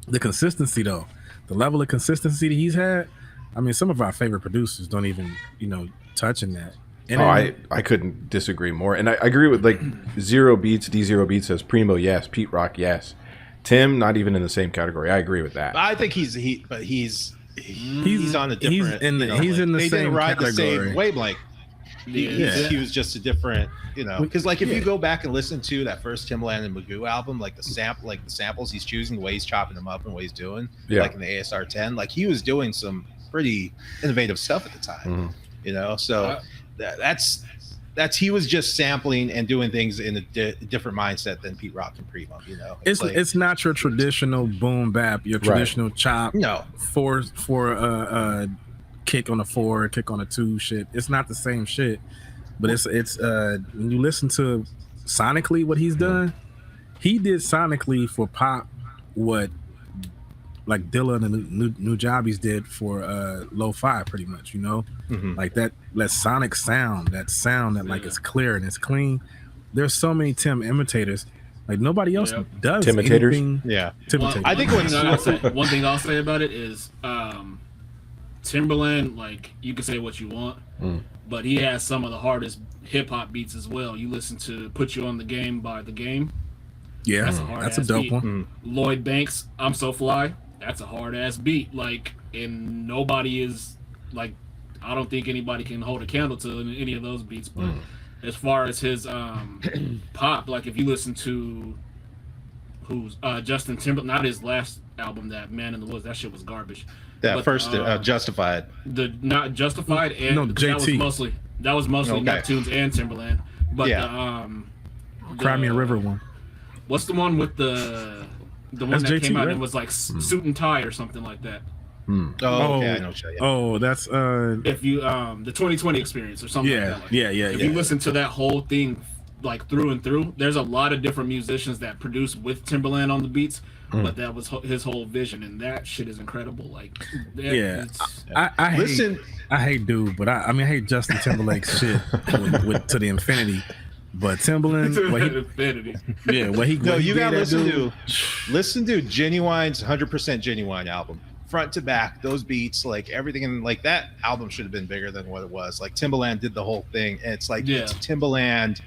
The consistency though, the level of consistency that he's had, I mean, some of our favorite producers don't even, you know, touching that. And I couldn't disagree more. And I agree with like Zero Beats, D0 Beats says Primo, yes. Pete Rock, yes. Tim, not even in the same category. I agrry with that. I think he's on a different. He's in the they same didn't ride category. The same wavelength. He was just a different, you know, because like if you go back and listen to that first Timbaland and Magoo album, like the samples he's choosing, the way he's chopping them up and what he's doing, like in the ASR 10, like he was doing some pretty innovative stuff at the time, you know. So that's he was just sampling and doing things in a different mindset than Pete Rock and Primo, you know. It's not your traditional boom bap, your traditional chop. No, for kick on a 4, kick on a 2 shit. It's not the same shit, but it's when you listen to sonically what he's done, he did sonically for pop what like Dilla and the new Jobbies did for lo-fi, pretty much, you know. Like that sonic sound, that like it's clear and it's clean. There's so many Tim imitators, like nobody else does Timitators. anything. Timitators. I think one thing I'll say about it is Timbaland, like, you can say what you want, but he has some of the hardest hip hop beats as well. You listen to "Put You on the Game" by The Game. Yeah, that's a dope beat. one. Lloyd Banks, "I'm So Fly." That's a hard ass beat. Like, and nobody is like, I don't think anybody can hold a candle to any of those beats. But as far as his pop, like if you listen to Justin Timberlake, not his last album, that Man in the Woods, that shit was garbage. That first Justified. Not Justified, and no, JT. that was mostly Neptunes and Timberland. But Cry Me a River one. What's the one with the one that's that JT, came out right? and was like Suit and Tie or something like that? Oh, okay, I know. Oh, that's if you the 2020 Experience or something like that. If you listen to that whole thing like through and through, there's a lot of different musicians that produce with Timberland on the beats, but that was his whole vision, and that shit is incredible. Like, I hate dude, but I mean I hate Justin Timberlake's shit with to the infinity. But Timbaland, you gotta listen to Genuine's 100% Genuine album, front to back. Those beats, like everything, in like that album should have been bigger than what it was. Like Timbaland did the whole thing, and it's like it's Timbaland.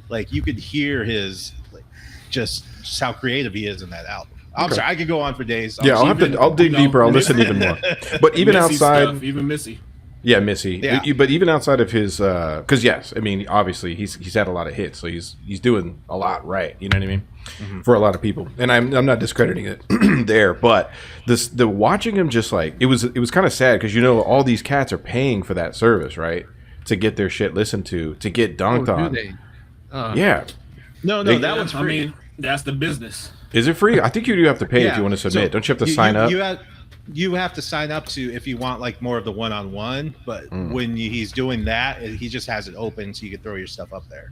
Like you could hear his like just how creative he is in that album. I'm sorry, I could go on for days. I'll dig deeper. I'll listen even more. But even Missy outside, stuff, even Missy. Yeah, Missy. Yeah. But even outside of his, because yes, I mean, obviously he's had a lot of hits, so he's doing a lot right. You know what I mean? For a lot of people, and I'm not discrediting it there, but the watching him just like it was kind of sad because you know all these cats are paying for that service, right? To get their shit listened to get dunked on. Yeah. No, that one's free. I mean, that's the business. Is it free? I think you do have to pay if you want to submit. So don't you have to sign up? You have to sign up to if you want like more of the one-on-one, but when he's doing that, he just has it open so you can throw your stuff up there.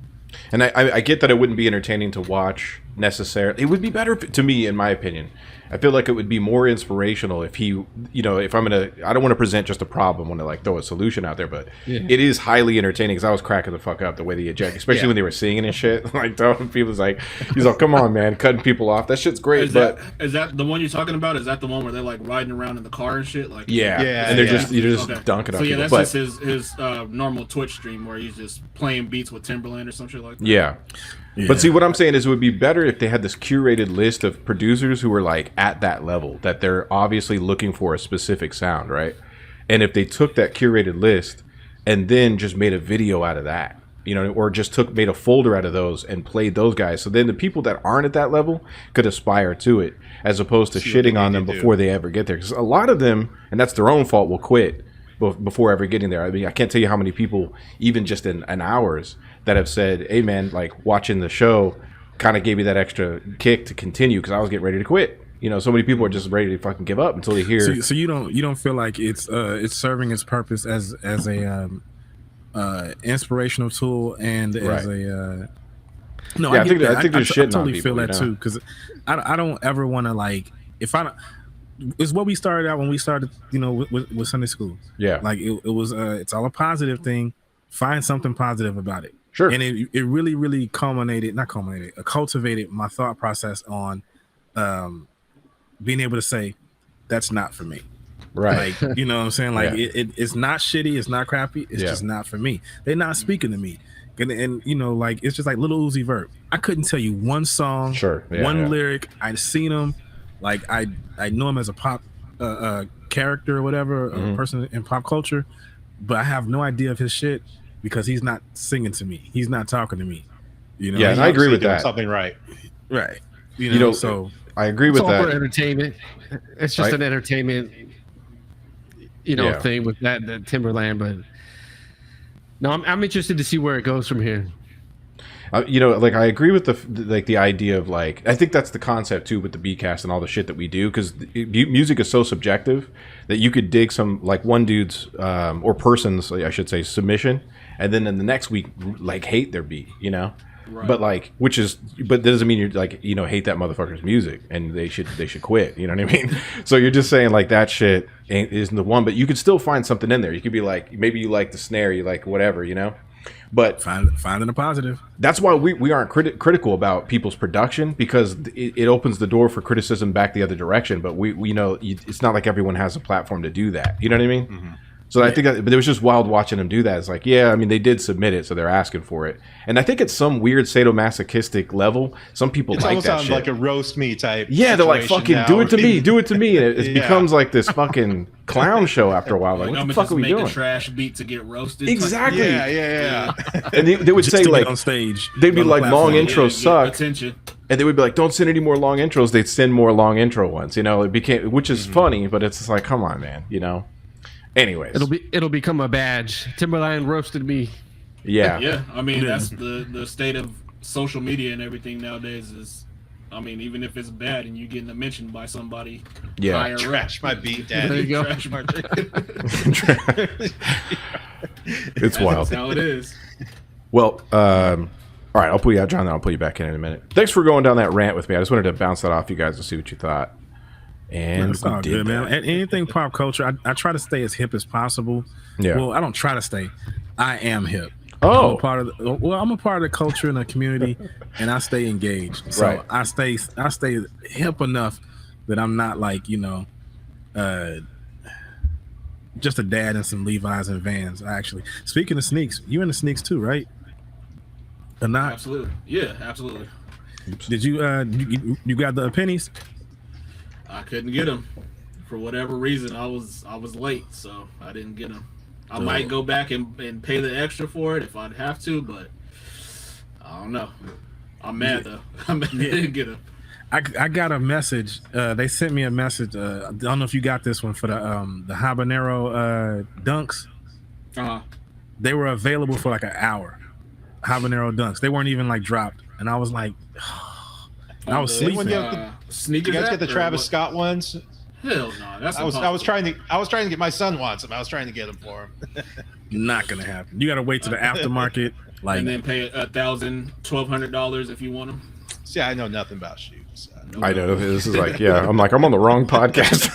And I get that it wouldn't be entertaining to watch necessarily. It would be better to me, in my opinion. I feel like it would be more inspirational if he, you know, if I don't want to present just a problem, I want to like throw a solution out there, but it is highly entertaining because I was cracking the fuck up the way they eject, especially when they were singing and shit. Like throwing people's like, he's like, come on, man, cutting people off. That shit's great. Is that the one you're talking about? Is that the one where they're like riding around in the car and shit? Like and you're just dunking on people. So that's just his normal Twitch stream where he's just playing beats with Timberland or some shit like that. Yeah. But see, what I'm saying is it would be better if they had this curated list of producers who were like at that level, that they're obviously looking for a specific sound, right? And if they took that curated list and then just made a video out of that, you know, or just made a folder out of those and played those guys. So then the people that aren't at that level could aspire to it as opposed to shitting on them before they ever get there. Because a lot of them, and that's their own fault, will quit before ever getting there. I mean, I can't tell you how many people, even just in hours, that have said, "Hey, man, like watching the show kind of gave me that extra kick to continue because I was getting ready to quit." You know, so many people are just ready to fucking give up until they hear. So you don't feel like it's serving its purpose as a inspirational tool and as a. No, yeah, I think there's shit. I totally feel that too because I don't ever want to like if I. It's what we started out when we started, you know, with Sunday school. Yeah, like it was. It's all a positive thing. Find something positive about it. Sure. And it really culminated my thought process on being able to say that's not for me. Right. Like, you know what I'm saying? Like it's not shitty, it's not crappy, it's just not for me. They're not speaking to me. And you know, like it's just like Lil Uzi Vert. I couldn't tell you one song, one lyric. I'd seen him, like I know him as a pop character or whatever, a person in pop culture, but I have no idea of his shit because he's not singing to me. He's not talking to me. You know? Yeah, and I agree with that. Something right. You know, so I agree with that. It's all for entertainment. It's just an entertainment, thing with that Timberland. But no, I'm interested to see where it goes from here. Like I agree with the idea of like I think that's the concept too with the Beatcast and all the shit that we do because music is so subjective that you could dig some like one dude's or person's I should say submission and then in the next week like hate their beat, you know. Right. But like, but that doesn't mean you're like, hate that motherfucker's music and they should quit. You know what I mean? So you're just saying like that shit isn't the one, but you could still find something in there. You could be like, maybe you like the snare, you like whatever, you know. But finding a positive. That's why we aren't critical about people's production because it opens the door for criticism back the other direction. But we know it's not like everyone has a platform to do that. You know what I mean? Mm-hmm. So I think but it was just wild watching them do that. It's like, yeah, I mean, they did submit it, so they're asking for it. And I think it's some weird sadomasochistic level. Some people like that shit. It's almost like a roast me type. Yeah, they're like, fucking do it to me, do it to me. And it becomes like this fucking clown show after a while. Like, what the fuck are we doing? A trash beat to get roasted. Exactly. Yeah. And they would say like on stage, they'd be like, long intros suck. Attention. And they would be like, don't send any more long intros. They'd send more long intro ones. You know, it became, which is funny, but it's just like, come on, man. You know. Anyways, it'll become a badge. Timberland roasted me. Yeah. Yeah. I mean, that's the state of social media and everything nowadays is. I mean, even if it's bad and you're getting a mention by somebody, trash my beat, daddy. There you go. Trash my It's wild. That's how it is. Well, all right, I'll pull you out, John. Then I'll pull you back in a minute. Thanks for going down that rant with me. I just wanted to bounce that off you guys to see what you thought. And it's all good, man. And anything pop culture, I try to stay as hip as possible. Yeah. Well, I don't try to stay. I am hip. Oh, I'm a part of the culture and the community, and I stay engaged. So I stay hip enough that I'm not like just a dad in some Levi's and Vans. Actually, speaking of sneaks, you in the sneaks too, right? Or not? Absolutely. Yeah, absolutely. Did you you got the pennies? I couldn't get them for whatever reason. I was late, so I didn't get them. I might go back and pay the extra for it if I'd have to, but I don't know. I'm mad though. I didn't get them. I got a message. They sent me a message. I don't know if you got this one for the habanero dunks. They were available for like an hour. Habanero dunks. They weren't even like dropped, and I was like. I was sleeping. You guys get the Travis Scott ones? Hell no, that's I was trying to get my son wants them. I was trying to get them for him. Not gonna happen. You gotta wait to the aftermarket, and then pay $1,200 if you want them. See, I know nothing about shoes. I know this is like, I'm on the wrong podcast.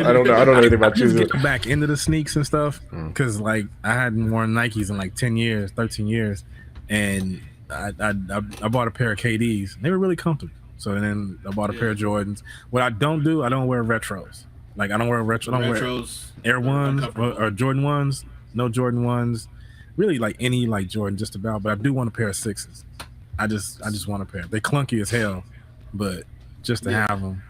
I don't know anything about shoes. Get back into the sneaks and stuff because like I hadn't worn Nikes in like 10 years, 13 years, and. I bought a pair of KDs. They were really comfortable. So then I bought a pair of Jordans. What I don't do, I don't wear retros. Like I don't wear retros. I don't wear Air Ones or Jordan Ones. No Jordan Ones. Really like any like Jordan just about. But I do want a pair of sixes. I just want a pair. They clunky as hell, but just to have them.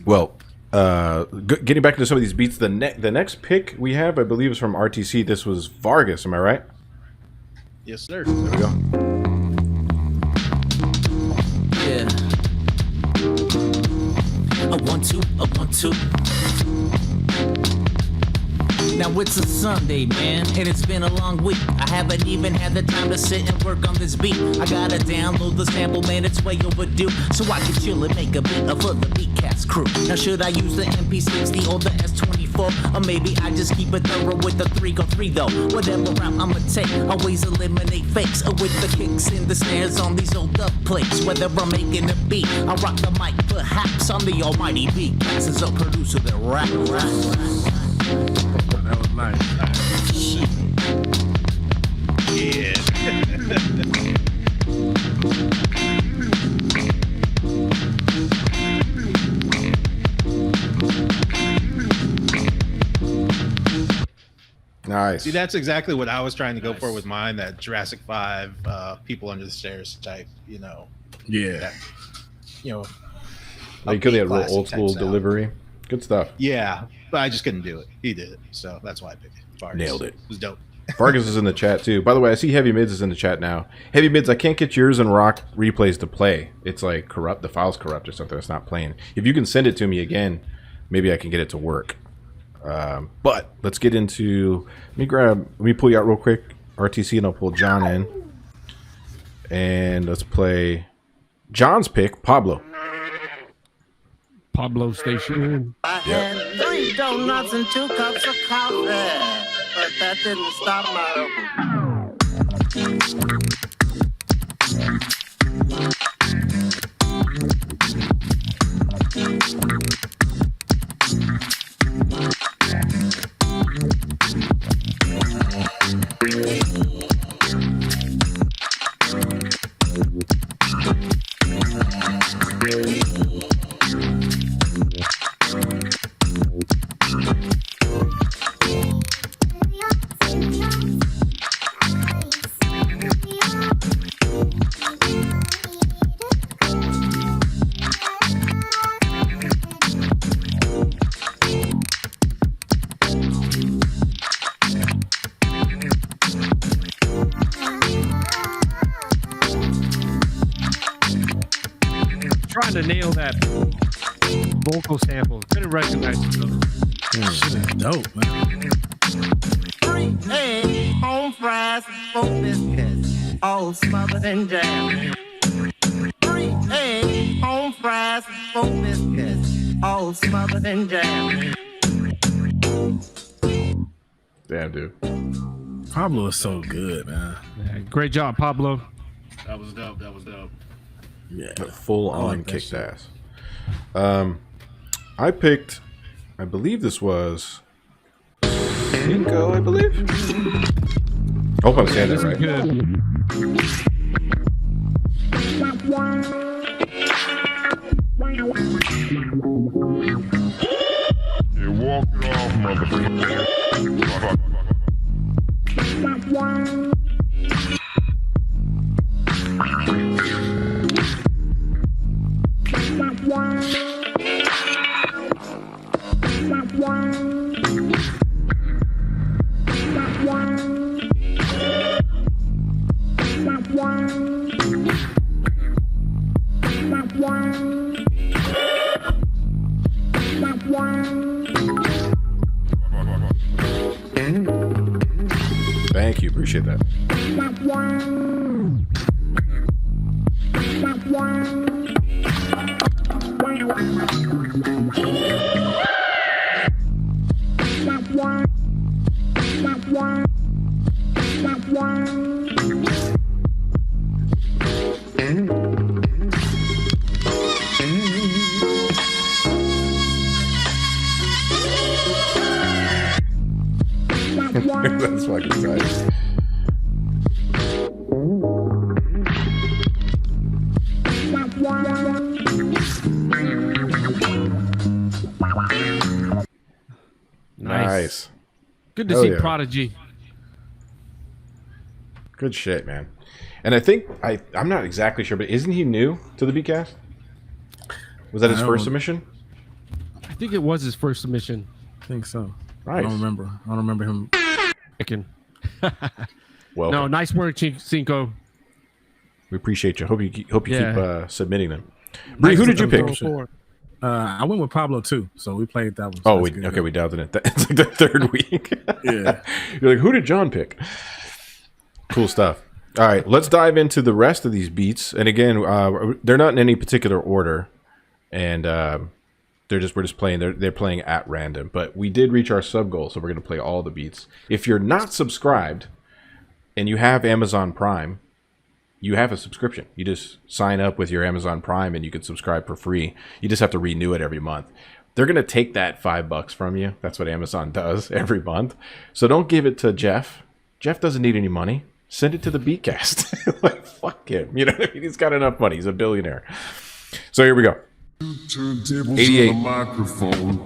Well, getting back into some of these beats, the next pick we have, I believe, is from RTC. This was Vargas. Am I right? Yes, sir. There we go. Yeah. A 1 2, a 1 2. Now it's a Sunday, man, and it's been a long week. I haven't even had the time to sit and work on this beat. I gotta download the sample, man, it's way overdue. So I can chill and make a beat for the Beatcast crew. Now should I use the MP60 or the S24? Or maybe I just keep it thorough with the 3-3 though. Whatever route I'ma take, always eliminate fakes. With the kicks and the snares on these old dub plates. Whether I'm making a beat, I rock the mic, perhaps I'm the almighty Beatcast as a producer that rap. That was nice. Yeah. Nice. See, that's exactly what I was trying to go for with mine. That Jurassic 5, People Under the Stairs type. Yeah. That, Like, could they have real classic old school type sound. delivery? Good stuff. Yeah, but I just couldn't do it. He did it, so that's why I picked it. Vargas. Nailed it. It was dope. Vargas is in the chat too. By the way, I see Heavy Mids is in the chat now. Heavy Mids, I can't get yours and Rock replays to play. It's like corrupt. The file's corrupt or something. It's not playing. If you can send it to me again, maybe I can get it to work. But let's get into. Let me pull you out real quick, RTC, and I'll pull John in, and let's play John's pick, Pablo. Pablo Station. I had 3 donuts and 2 cups of coffee, but that didn't stop Trying to nail that vocal sample. Couldn't recognize it though. Shit is dope, man. 3 eggs, home fries, 4 biscuits, all smothered in jam. 3 eggs, home fries, 4 biscuits, all smothered in jam. Damn, dude. Pablo is so good, man. Yeah, great job, Pablo. That was dope. That was dope. Yeah. Full I on like that kicked shit. ass. I picked. I believe this was Cinco. I believe. I hope I'm saying that right. Good. You walk it off, motherfucker. Thank you. Appreciate that. That's fucking tight. Nice. Good to Hell see yeah. Prodigy. Good shit, man. And I think I'm not exactly sure, but isn't he new to the Beatcast? Was that his I first don't- submission? I think it was his first submission. I think so. Nice. I don't remember him. Picking. Well, No, nice work, Cinco. we appreciate you. Hope you Yeah. keep submitting them. Bree, who did you pick? Bullshit. I went with Pablo too, so we played that one. So Oh, that's good. okay, we doubted it. It's like the third week. Yeah. You're like, who did John pick? Cool stuff. All right, let's dive into the rest of these beats. And again, they're not in any particular order, and we're just playing. They're playing at random. But we did reach our sub goal, so we're going to play all the beats. If you're not subscribed and you have Amazon Prime, you have a subscription. You just sign up with your Amazon Prime and you can subscribe for free. You just have to renew it every month. They're going to take that $5 from you. That's what Amazon does every month. So don't give it to Jeff. Jeff doesn't need any money. Send it to the Beatcast. Like, fuck him. You know what I mean? He's got enough money. He's a billionaire. So here we go. 88. Microphone.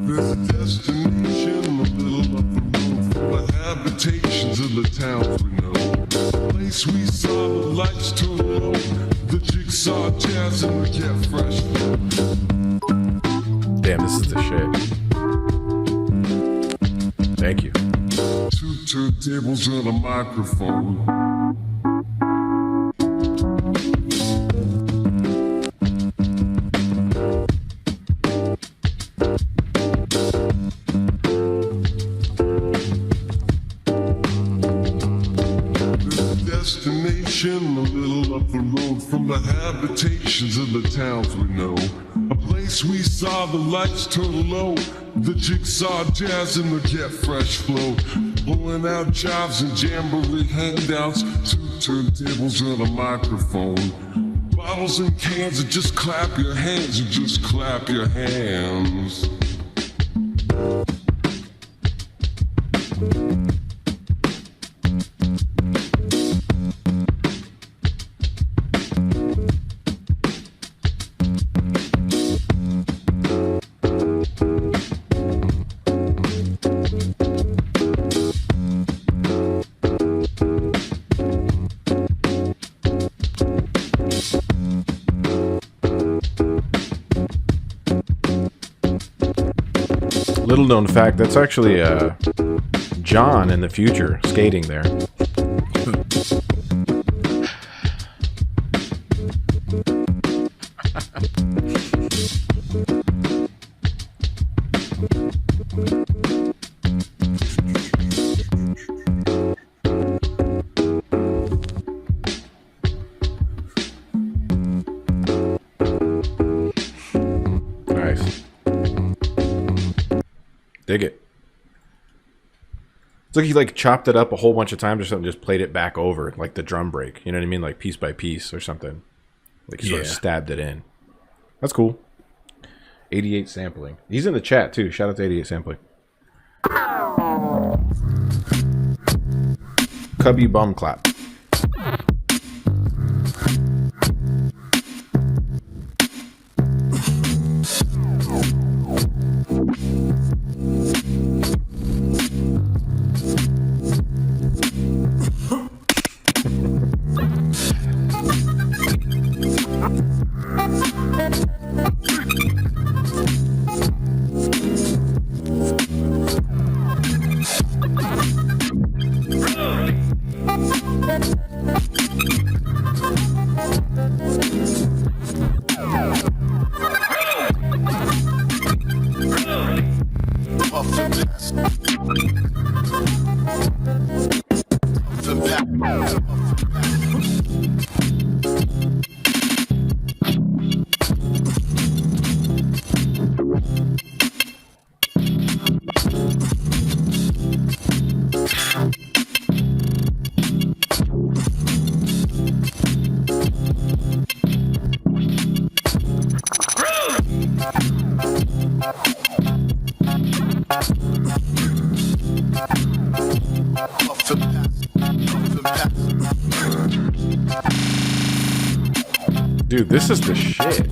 There's a destination in the middle of the road for the habitations of the towns we know. A place we saw the lights turn low, the jigsaw jazz and the get fresh. Damn, this is the shit. Thank you. 2 turntables and a microphone. Destination in the middle of the road from the habitations of the towns we know. A place we saw the lights turn low, the jigsaw jazz and the get fresh flow. Blowing out jobs and jamboree handouts, 2 turntables and a microphone. Bottles and cans and just clap your hands and just clap your hands. Little known fact, that's actually John in the future skating there. Nice. Dig it. It's like he like chopped it up a whole bunch of times or something, just played it back over, like the drum break. You know what I mean? Like piece by piece or something. Like he sort of stabbed it in. That's cool. 88 sampling. He's in the chat too. Shout out to 88 sampling. Cubby bum clap. Dude, this is the shit.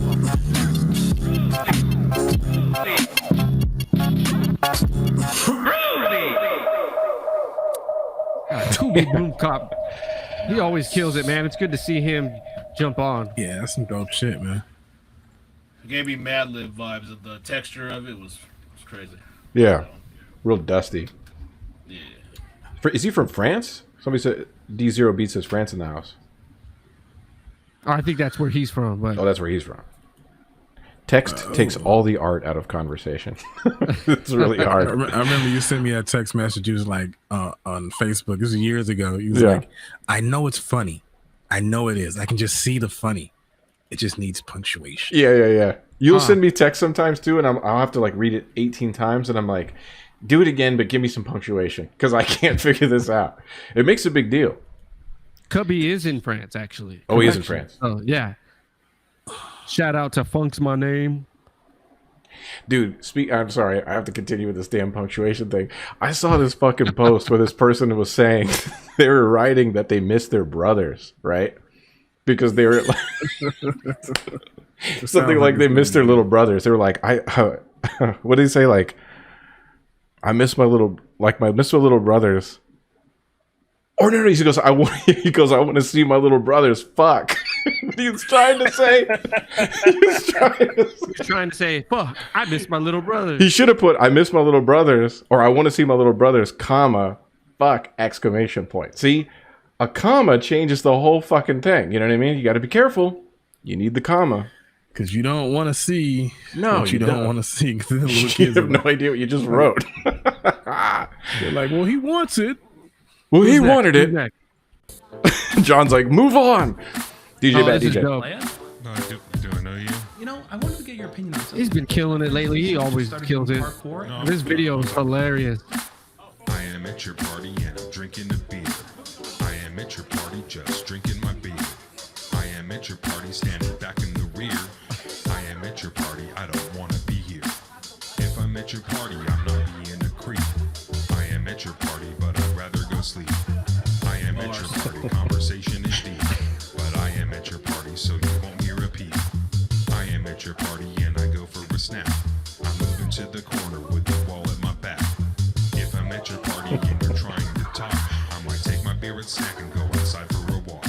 Tubi Boom Cop. He always kills it, man. It's good to see him jump on. Yeah, that's some dope shit, man. It gave me Mad Lib vibes. Of the texture of it was crazy. Yeah. Real dusty. Yeah. Is he from France? Somebody said D0 Beat says France in the house. Oh, I think that's where he's from. But Oh, that's where he's from. Text takes all the art out of conversation. It's really hard. I remember you sent me a text message. You was like on Facebook. This was years ago. You was Yeah. like, "I know it's funny. I know it is. I can just see the funny. It just needs punctuation." Yeah. You'll send me text sometimes too, and I'll have to like read it 18 times, and I'm like, do it again, but give me some punctuation because I can't figure this out. It makes a big deal. Cubby is in France, actually. Oh, he is in France. Oh, yeah. Shout out to Funk's my name. Dude, I'm sorry. I have to continue with this damn punctuation thing. I saw this fucking post where this person was saying they were writing that they missed their brothers, right? Because they were like, something like they missed their little brothers. They were like, what did he say? Like, I miss my little brothers. Or no, he goes, I want to see my little brothers. Fuck. He's trying to say. He's trying to say, fuck, I miss my little brother. He should have put, I miss my little brothers, or I want to see my little brothers, comma, fuck, exclamation point. See, a comma changes the whole fucking thing. You know what I mean? You got to be careful. You need the comma. Because you don't want to see what you don't want to see. The little You kids have no idea what you just wrote. They're like, well, he wants it. Well, he Who's next? wanted Who's it. next? John's like, move on. DJ Oh, Bad this is DJ. dope. No, do I know you? You know, I wanted to get your opinion on something. He's been killing it lately. He always Started kills doing it. parkour. No, This video is hilarious. I am at your party and I'm drinking a beer. I am at your party just drinking my beer. I am at your party standing back in the rear. I am at your party, I don't want to be here. If I'm at your party, I'm not being a creep. I am at your party, but I'd rather go sleep. I am at your party, conversation is deep. But I am at your party, so you won't hear a peep. I am at your party and I go for a snap. I'm moving to the corner with the wall at my back. If I'm at your party and you're trying to talk, I might take my beer and snack and go outside for a walk.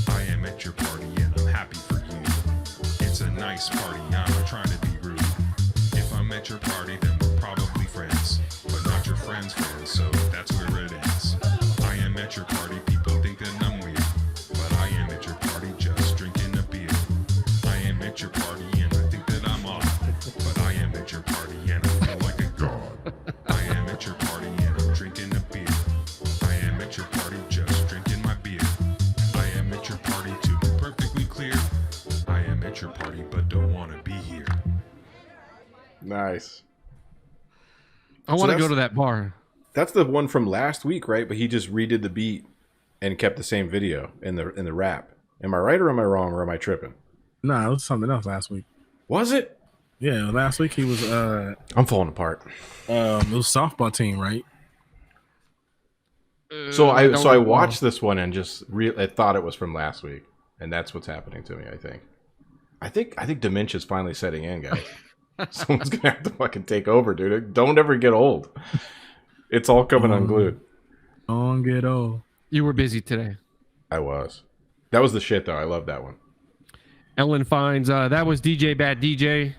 I am at your party and I'm happy for you. It's a nice party, I'm not trying to be rude. If I'm at your party, then we're probably friends, but not your friends' friends, so that's where it ends. I am at your party, people think that I'm weird, but I am at your party just drinking a beer. I am at your party and I think that I'm odd, but I am at your party and I feel like a god. I am at your party and I'm drinking a beer. I am at your party just drinking my beer. I am at your party to be perfectly clear. I am at your party but don't want to be here. Nice. I want to that's- go to that bar. That's the one from last week, right? But he just redid the beat and kept the same video in the rap. Am I right or am I wrong or am I tripping? No, it was something else last week. Was it? Yeah, last week he was I'm falling apart. it was softball team, right? So I don't I recall. watched this one and just I thought it was from last week, and that's what's happening to me. I think dementia's finally setting in, guys. Someone's gonna have to fucking take over, dude. Don't ever get old. It's all coming unglued. Don't get old. You were busy today. I was. That was the shit, though. I love that one. Ellen finds that was DJ Bad DJ.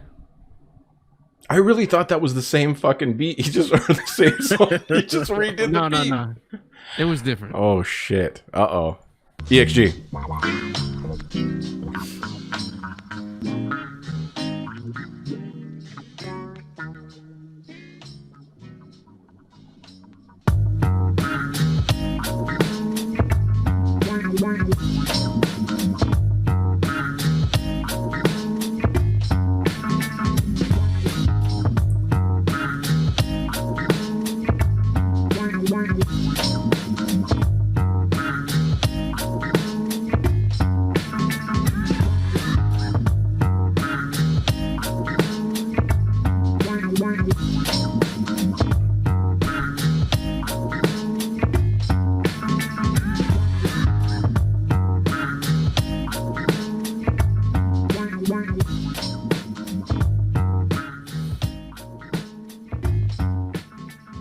I really thought that was the same fucking beat. He just heard the same song. He just redid the beat. No. It was different. Oh shit. Uh-oh. EXG.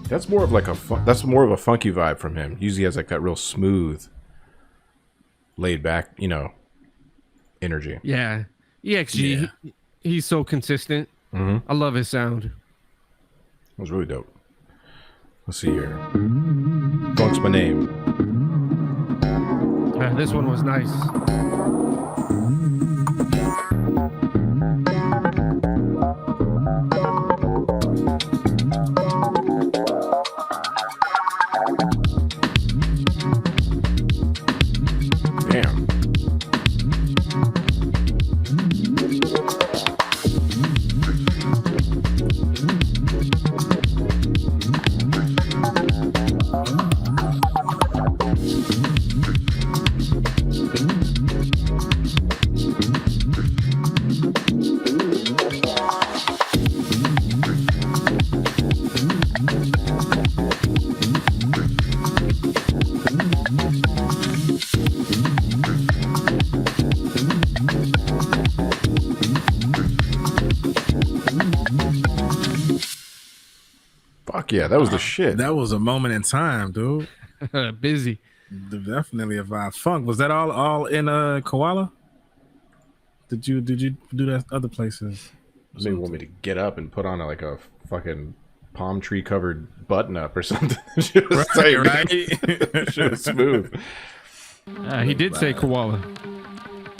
That's more of like that's more of a funky vibe from him. Usually has like that real smooth, laid back, energy. Yeah. EXG, he's so consistent. Mm-hmm. I love his sound. It was really dope. Let's see here. Funk's my name. This one was nice. Damn. Fuck yeah, that was the shit. That was a moment in time, dude. Busy. Definitely a vibe. Funk, was that all in Koala? Did you do that other places? Maybe want me to get up and put on like a fucking palm tree covered button up or something. Just Right. Shit was smooth. He did say koala.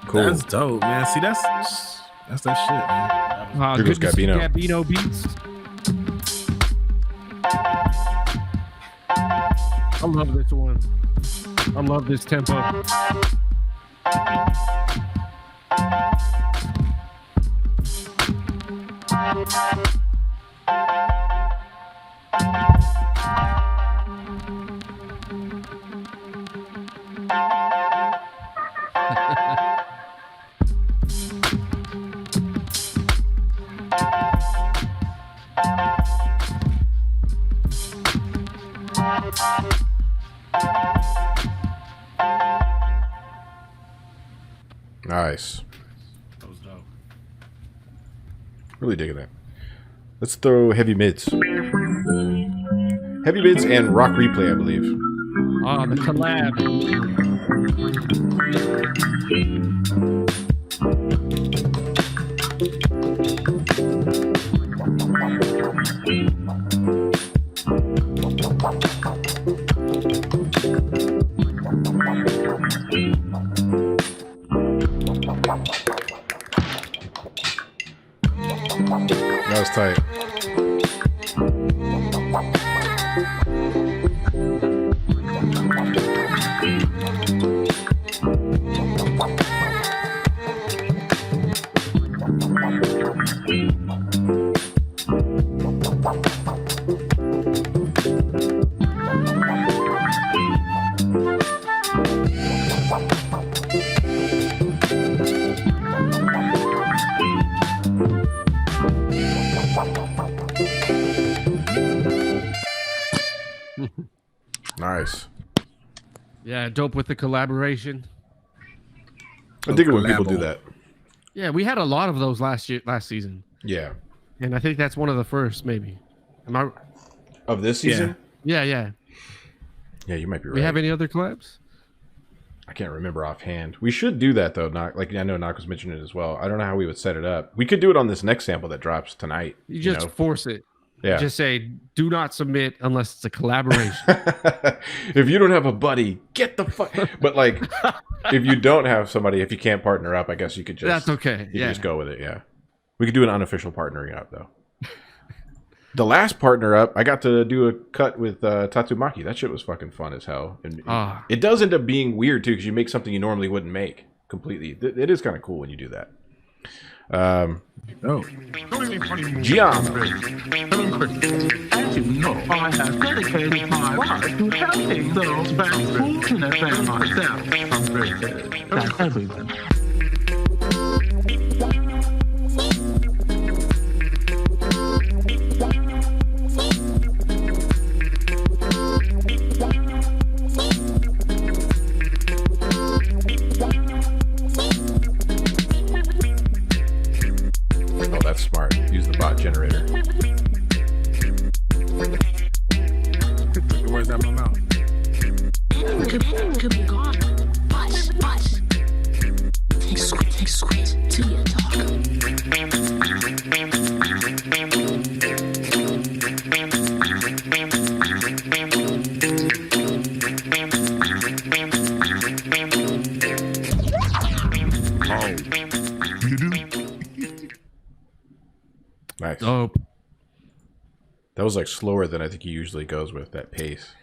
Cool. That's dope, man. See, that's that shit, man. Here goes Good to see Gabino. Gabino beats. I love this one. I love this tempo. Nice. That was dope. Really digging that. Let's throw heavy mids. Heavy mids and rock replay, I believe. Ah, the collab. That was tight. Nice. Yeah, dope with the collaboration. I dig it when people do that. Yeah, we had a lot of those last season, Yeah. and I think that's one of the first, maybe. Am I? Of this season? Yeah, yeah. Yeah, you might be right. We have any other collabs? I can't remember offhand. We should do that though. Like I know Knock was mentioning it as well. I don't know how we would set it up. We could do it on this next sample that drops tonight. You just know? force it. Yeah. Just say, do not submit unless it's a collaboration. If you don't have a buddy, get the fuck. But like, if you don't have somebody, if you can't partner up, I guess you could just. That's okay. You Yeah. can just go with it. Yeah. We could do an unofficial partnering up though. The last partner up, I got to do a cut with Tatsumaki. That shit was fucking fun as hell. And it does end up being weird too, because you make something you normally wouldn't make completely. It is kind of cool when you do that. Gian. As you know, I have dedicated my life to helping those less fortunate than myself. That's everyone. Oh, that's smart. Use the bot generator. Where's that my mouth? Could be gone. Bus. Take squeeze to your dog. Nice. Dope. That was like slower than I think he usually goes with that pace.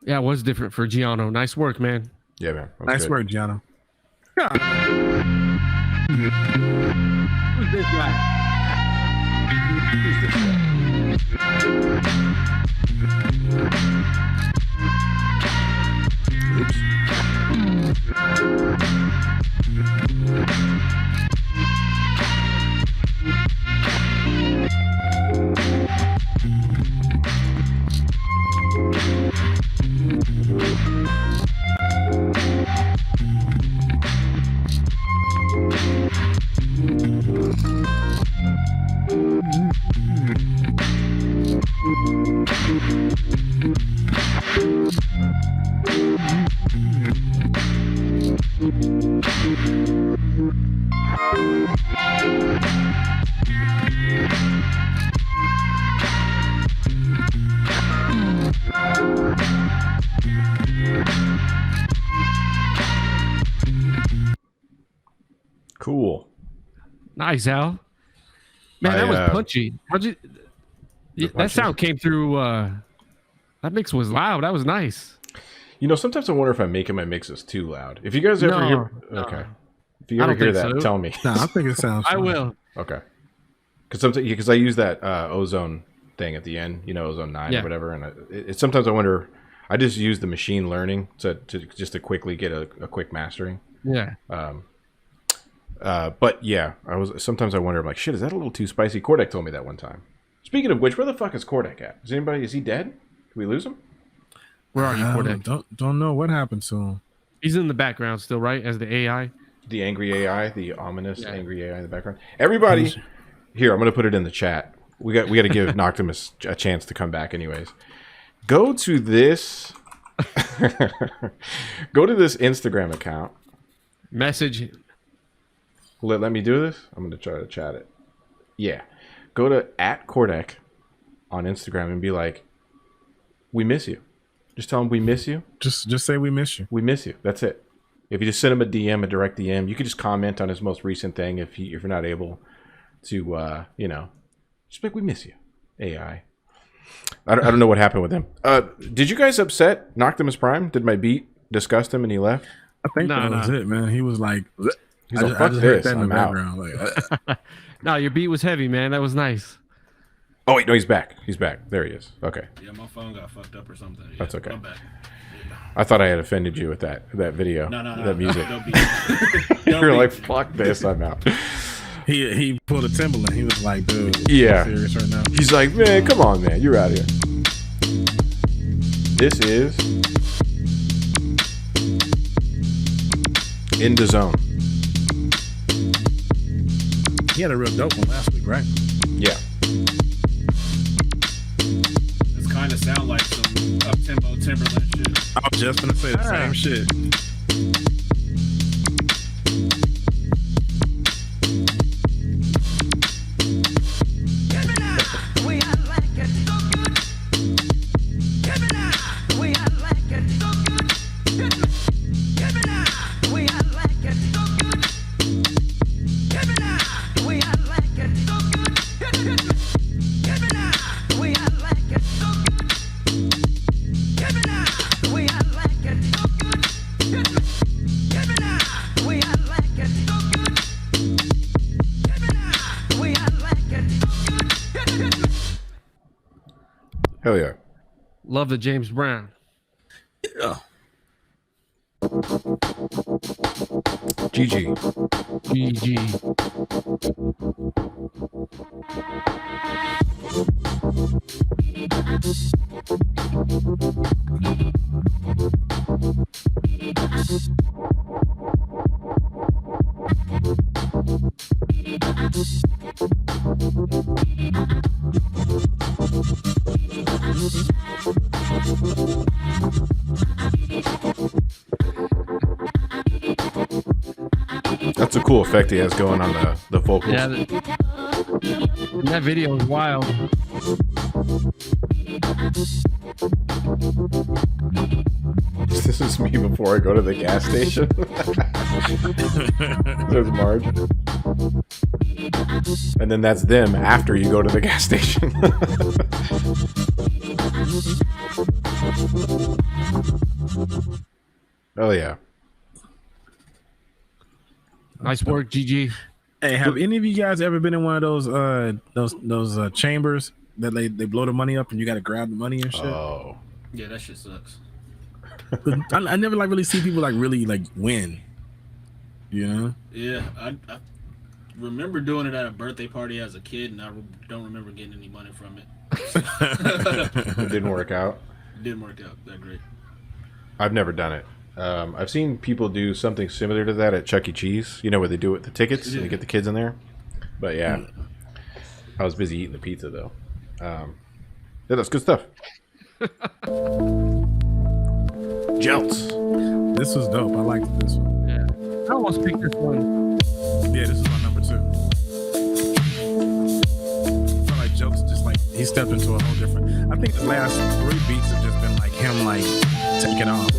Yeah, it was different for Giano. Nice work, man. Yeah, man. That was Nice good. work, Gianno. Who's this guy? Cool. Nice, Al. Man, that was punchy. How'd you? Yeah, that sound came through. That mix was loud. That was nice. You know, sometimes I wonder if I'm making my mixes too loud. If you guys ever hear, okay, if you ever hear that, tell me. No, I think it sounds. I will. Okay. Because I use that ozone thing at the end, you know, ozone 9 or whatever, and sometimes I wonder. I just use the machine learning to quickly get a quick mastering. Yeah. But yeah, sometimes I wonder, I'm like, shit, is that a little too spicy? Kordek told me that one time. Speaking of which, where the fuck is Kordek at? Is he dead? Did we lose him? Where are you, Kordek? Don't know what happened to him. He's in the background still, right? As the AI? The angry AI, the ominous angry AI in the background. Everybody, here, I'm going to put it in the chat. We got to give Knocktimus a chance to come back anyways. Go to this Instagram account. Message. Let me do this. I'm going to try to chat it. Yeah. Go to @Kordek on Instagram and be like, we miss you. Just tell him we miss you. Just say we miss you. We miss you. That's it. If you just send him a DM, a direct DM, you could just comment on his most recent thing if you're not able to, just be like, we miss you, AI. I don't know what happened with him. Did you guys upset Knocktimus Prime? Did my beat disgust him and he left? I think that was it, man. He was like, he's like, fuck this, I'm out. Like, no, your beat was heavy, man. That was nice. Oh, wait, no, he's back. He's back. There he is. Okay. Yeah, my phone got fucked up or something. Yeah, that's okay. I'm back. I thought I had offended you with that video. No. That music. Don't You're like, fuck this, I'm out. He pulled a Timberland. He was like, dude, yeah. I'm serious right now. He's like, man, come on, man. You're out of here. This is In the Zone. He had a real dope one last week, right? Yeah. This kind of sound like some up-tempo Timberland shit. I was just gonna say the same shit. Hell yeah. Love the James Brown. Yeah. GG. That's a cool effect he has going on the vocals. Yeah, that video is wild. This is me before I go to the gas station. There's Marge. And then that's them after you go to the gas station. Oh yeah. Nice work, GG. Hey, have any of you guys ever been in one of those chambers that they blow the money up and you got to grab the money and shit? Oh. Yeah, that shit sucks. I never like really see people like really like win. You know? Yeah, I remember doing it at a birthday party as a kid, and I don't remember getting any money from it. It didn't work out. It didn't work out that great. I've never done it. I've seen people do something similar to that at Chuck E. Cheese. You know, where they do it with the tickets and they get the kids in there. But yeah, I was busy eating the pizza though. Yeah, that's good stuff. Jelts. This was dope. I liked this one. Yeah. I almost picked this one. Yeah, this is my number 2. I feel like Jelts just like he stepped into a whole different. I think the last 3 beats have just been like him like taking off.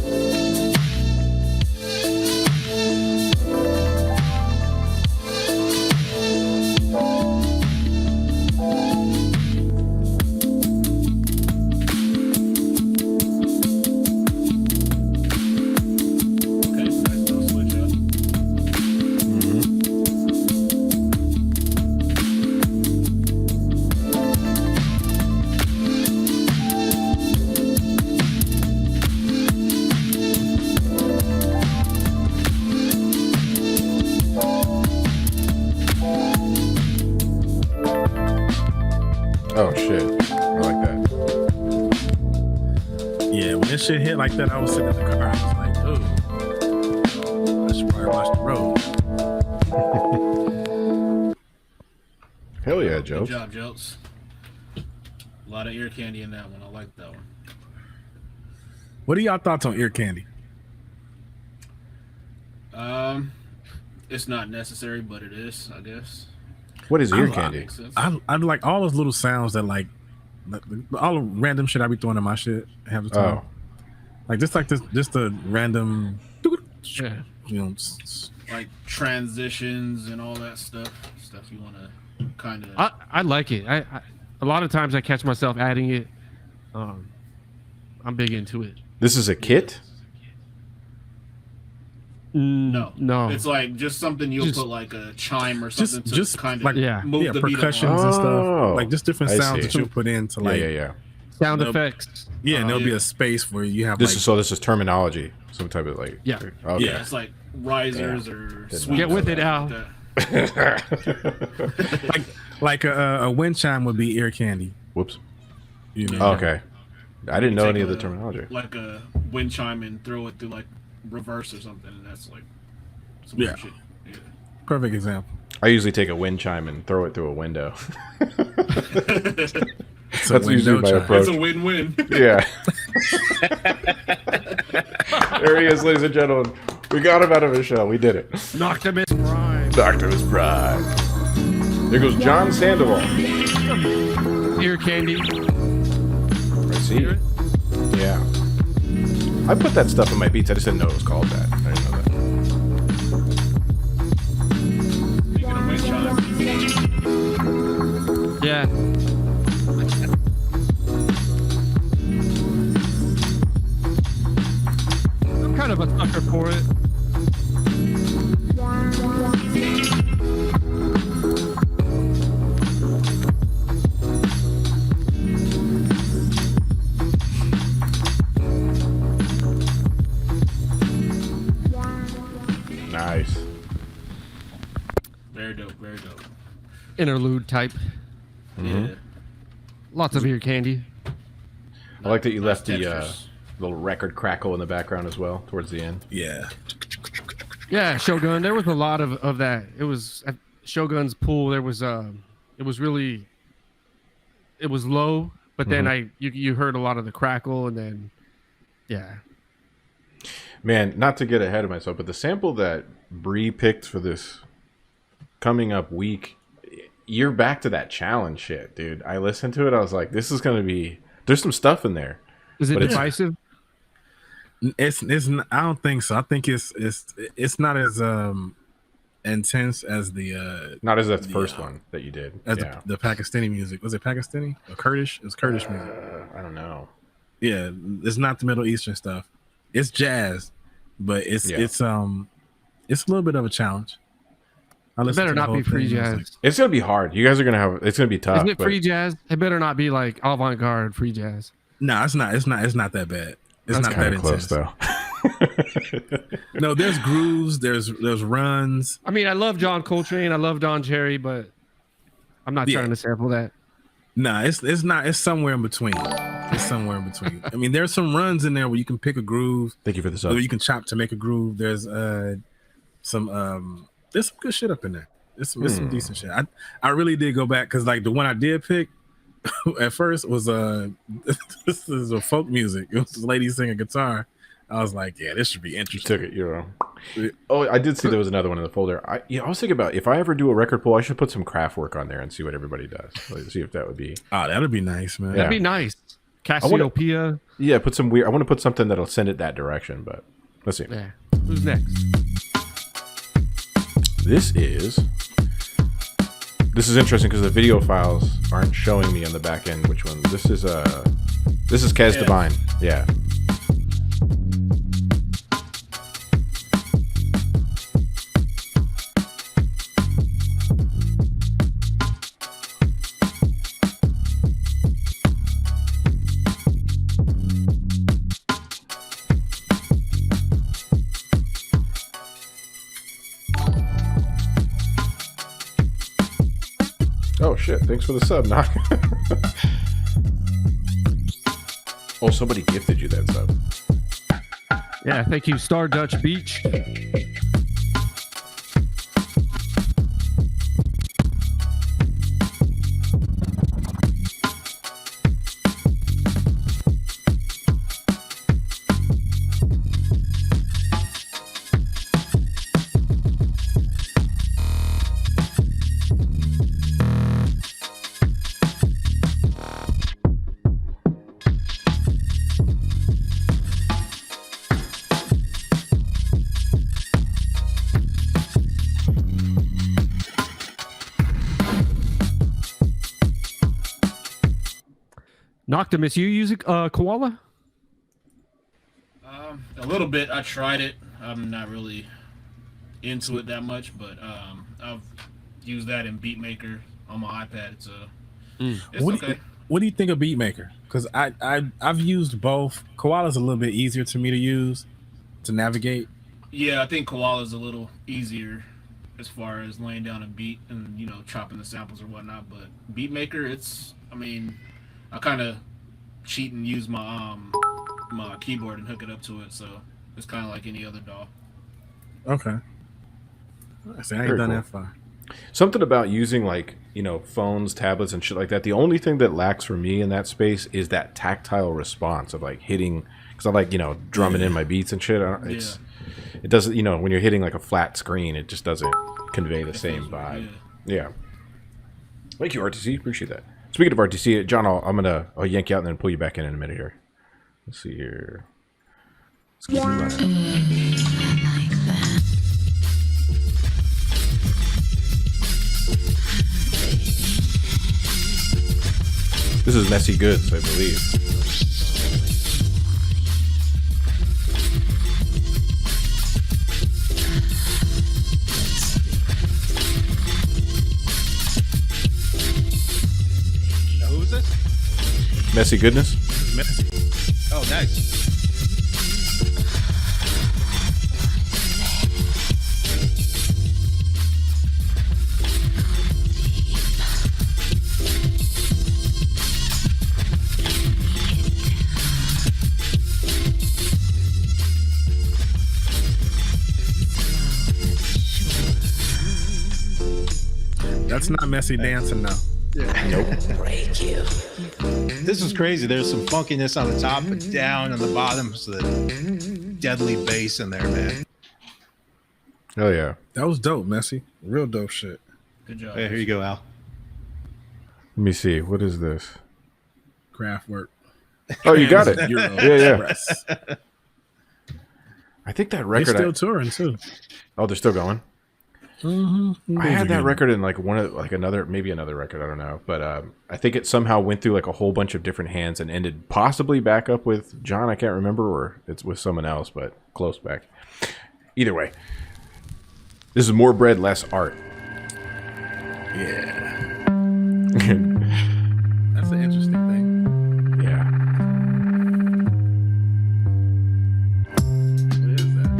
Oh shit, I like that. Yeah, when this shit hit like that, I was sitting in the car. I was like, "Ooh, I should probably watch the road." Hell yeah, Good Joe. job, Jelts. A lot of ear candy in that one. I like that one. What are y'all thoughts on ear candy? It's not necessary, but it is, I guess. What is ear I- candy? Makes sense. I like all those little sounds that like all the random shit I be throwing in my shit half the time. Oh, Like just a random, Yeah. you know. Like transitions and all that stuff you want to kind of. I like it. I a lot of times I catch myself adding it. I'm big into it. this is a kit. No, No. It's like just something you'll Just- put like a chime or something Just to kind of like Yeah. move the beat percussions along. and Oh, stuff, like just different I sounds see. that you put in to Yeah, like yeah. Sound Nope. effects. yeah, and there'll be Yeah. a space where you have This like is so. This is terminology. Some type of like. Yeah. Okay. Yeah, it's like risers or Didn't sweeps. Get with it, Al. like that. like a wind chime would be ear candy. Whoops. You know? Oh, okay. I didn't know Take any of the a- terminology. Like a wind chime and throw it through like reverse or something, and that's like some Yeah. shit. Yeah. Perfect example. I usually take a wind chime and throw it through a window. It's a That's usually window my chime. approach. It's a win-win. Yeah. There he is, ladies and gentlemen. We got him out of his shell. We did it. Knocktimus Prime. Knocktimus Prime. There goes John Sandoval. Ear candy. I see. Yeah. I put that stuff in my beats. I just didn't know it was called that. I didn't know that. Speaking of wind chimes, Yeah. I'm kind of a sucker for it. Nice. very dope, very dope. Interlude type. Yeah. Lots of ear candy. I like that you left the textures. little record crackle in the background as well towards the end. Yeah. Yeah, Shogun. There was a lot of that. It was at Shogun's pool. There was it was really, it was low, but then you heard a lot of the crackle, and then yeah. Man, not to get ahead of myself, but the sample that Bree picked for this coming up week, you're back to that challenge shit, dude. I listened to it. I was like, this is going to be, there's some stuff in there. Is it But it's- divisive? It's I don't think so. I think it's not as intense as the not as the first one that you did. As the Pakistani music. Was it Pakistani or Kurdish? It was Kurdish music. I don't know. Yeah, it's not the Middle Eastern stuff. It's jazz, but it's a little bit of a challenge. It better not be free jazz. It's gonna be hard. You guys are gonna have. It's gonna be tough. Isn't it free jazz? It better not be like avant-garde free jazz. No, it's not. It's not that bad. It's That's not that close, intense though. No, there's grooves. There's runs. I mean, I love John Coltrane. I love Don Cherry, but I'm not trying to sample that. Nah, it's not. It's somewhere in between. It's somewhere in between. I mean, there's some runs in there where you can pick a groove. Thank you for this. You can chop to make a groove. There's some good shit up in there. It's some decent shit. I really did go back because like the one I did pick at first was this is a folk music. It was this lady singing guitar. I was like, yeah, this should be interesting. You took it, Oh, I did see there was another one in the folder. I was thinking about if I ever do a record pool, I should put some craft work on there and see what everybody does. Like, see if that would be. Oh, that'd be nice, man. That'd be nice. Cassiopeia. Yeah, put some weird. I want to put something that'll send it that direction, but let's see. Yeah. Who's next? This is interesting because the video files aren't showing me on the back end which one. This is Kaz Divine. Yeah. Oh shit, thanks for the sub, Knock. Oh, somebody gifted you that sub. Yeah, thank you, Star Dutch Beach. Knocktimus, you use koala? A little bit. I tried it. I'm not really into it that much, but I've used that in Beatmaker on my iPad. It's okay. What do you think of Beatmaker? Because I've used both. Koala's a little bit easier to me to use, to navigate. Yeah, I think Koala's a little easier as far as laying down a beat and chopping the samples or whatnot. But Beatmaker, I kind of cheat and use my my keyboard and hook it up to it, so it's kind of like any other DAW. Okay. I see. I ain't done that far. Something about using phones, tablets, and shit like that. The only thing that lacks for me in that space is that tactile response of hitting, because I like drumming in my beats and shit. It doesn't when you're hitting a flat screen, it just doesn't convey the same vibe. Yeah. Thank you, RTC. Appreciate that. Speaking of RTC, John, I'll yank you out and then pull you back in a minute here. Let's see here. Let's keep it running. This is Messy Goods, I believe. Who's this? Messy Goodness? This is Messy. Oh, nice. That's not Messy dancing now. Nope. This is crazy. There's some funkiness on the top, but down on the bottom, so the deadly bass in there, man. Oh yeah. That was dope, Messy. Real dope shit. Good job. Hey, here you go, Al. Let me see. What is this? Craft work. Oh, you got it. Euro Yeah. Express. I think that They're record. still touring too. Oh, they're still going. I had that record in like maybe another record, I don't know, but I think it somehow went through like a whole bunch of different hands and ended possibly back up with John. I can't remember, or it's with someone else, but close back. Either way, this is more bread, less art. Yeah. That's an interesting thing. Yeah. What is that?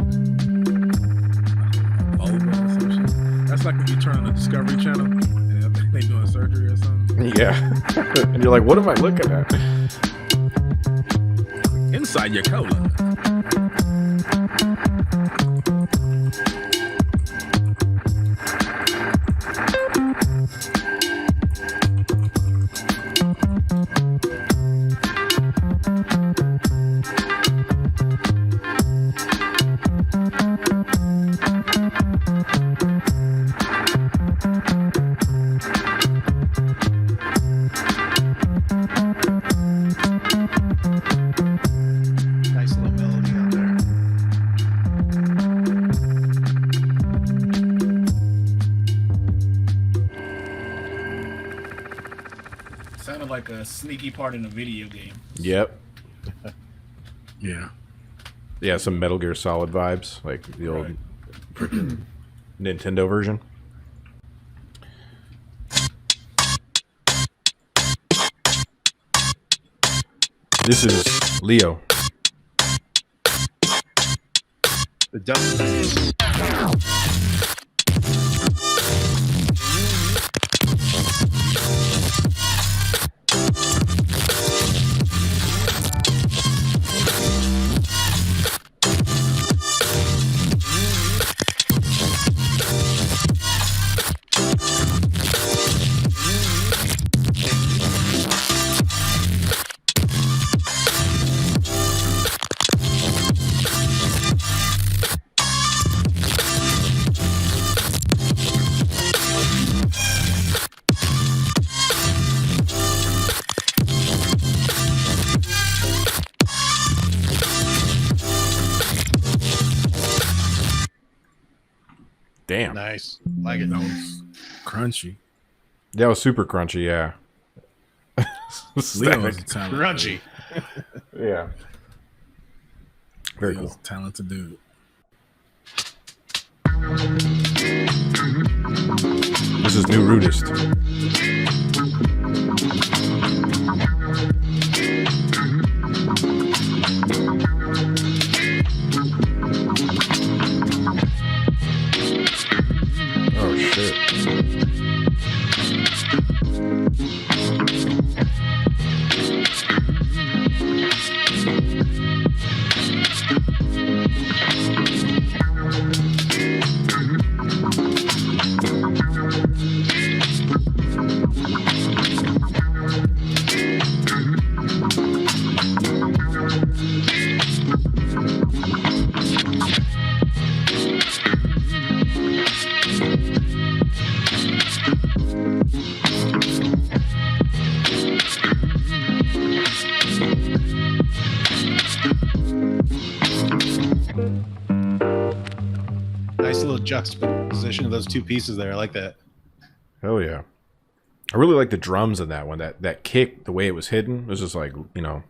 Vulva or some shit. That's like when you turn on the Discovery Channel and they doing surgery or something. Yeah. And you're like, what am I looking at? Inside your cola. Nice little melody on there. Sounded like a sneaky part in a video game. Yep. Yeah. Yeah, some Metal Gear Solid vibes, like the old freaking Nintendo version. This is Leo. The duck. Damn. Nice. Like it. That was crunchy. That was super crunchy, yeah. Leo was a talented Crunchy. Yeah. Very Leo's cool. a talented dude. This is New Rudist. Oh shit. Nice little juxtaposition of those two pieces there. I like that. Hell yeah. I really like the drums in that one. That kick, the way it was hidden, was just like, you know,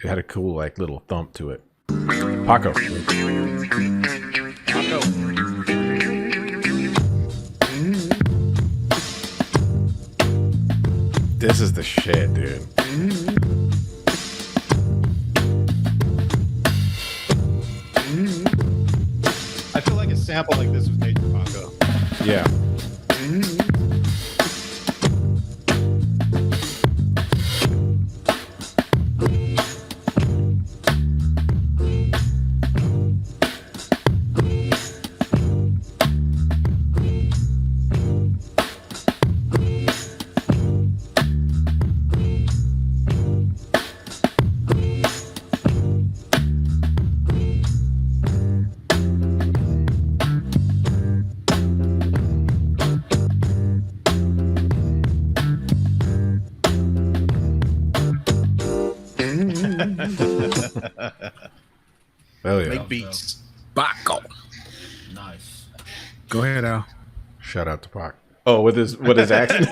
it had a cool like little thump to it. Paco. This is the shit, dude. I feel like a sample like this was made for Paco. Yeah. Hell yeah. Make beats. Baco. Nice. Go ahead, Al. Shout out to Pac. Oh, with his accent.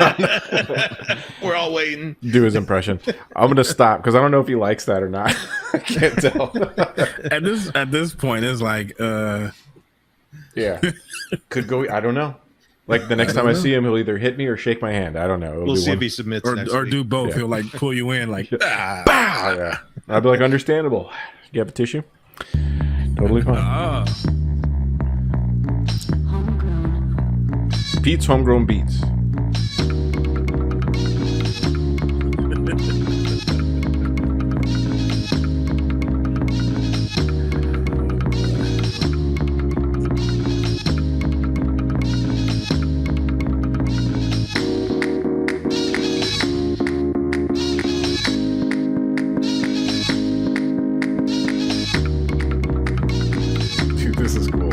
We're all waiting. Do his impression. I'm gonna stop because I don't know if he likes that or not. I can't tell. At this point, it's like, yeah, could go. I don't know. Like the next time I see him, he'll either hit me or shake my hand. I don't know. We'll see if he submits or do both. Yeah. He'll like pull you in, like, yeah. I'd be like, understandable. You have a tissue? Totally fine. Pete's Homegrown Beats. Dude, this is cool.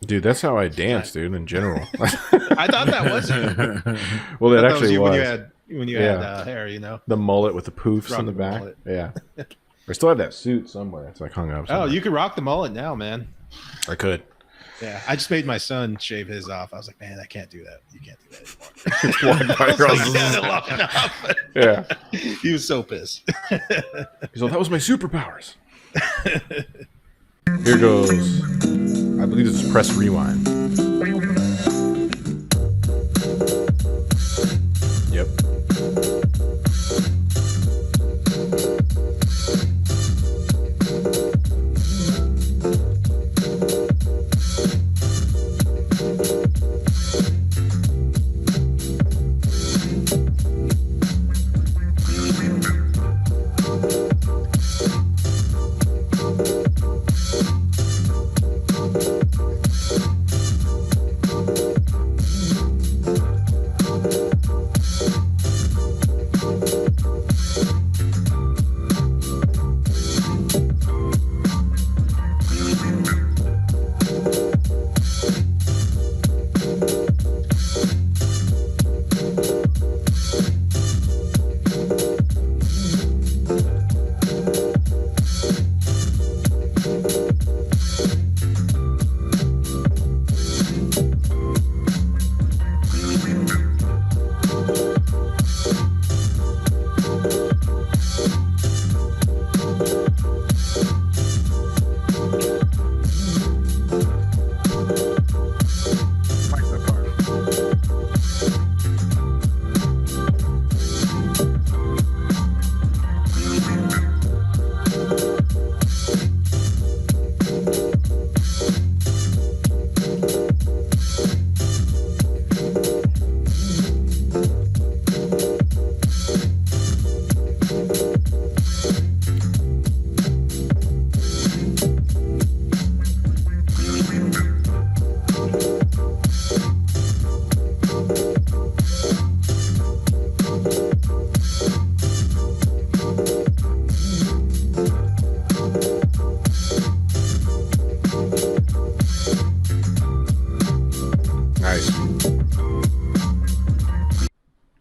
Dude, that's how I dance, dude, in general. I thought that was it. Well, that actually was. When you had hair, you know. The mullet with the poofs Rock in the the back. mullet. Yeah. I still have that suit somewhere. It's like hung up somewhere. Oh, you could rock the mullet now, man. I could. Yeah, I just made my son shave his off. I was like, man, I can't do that. You can't do that anymore. Walk by your Like, yeah. He was so pissed. He's like, that was my superpowers. Here goes. I believe this is press rewind. Yep.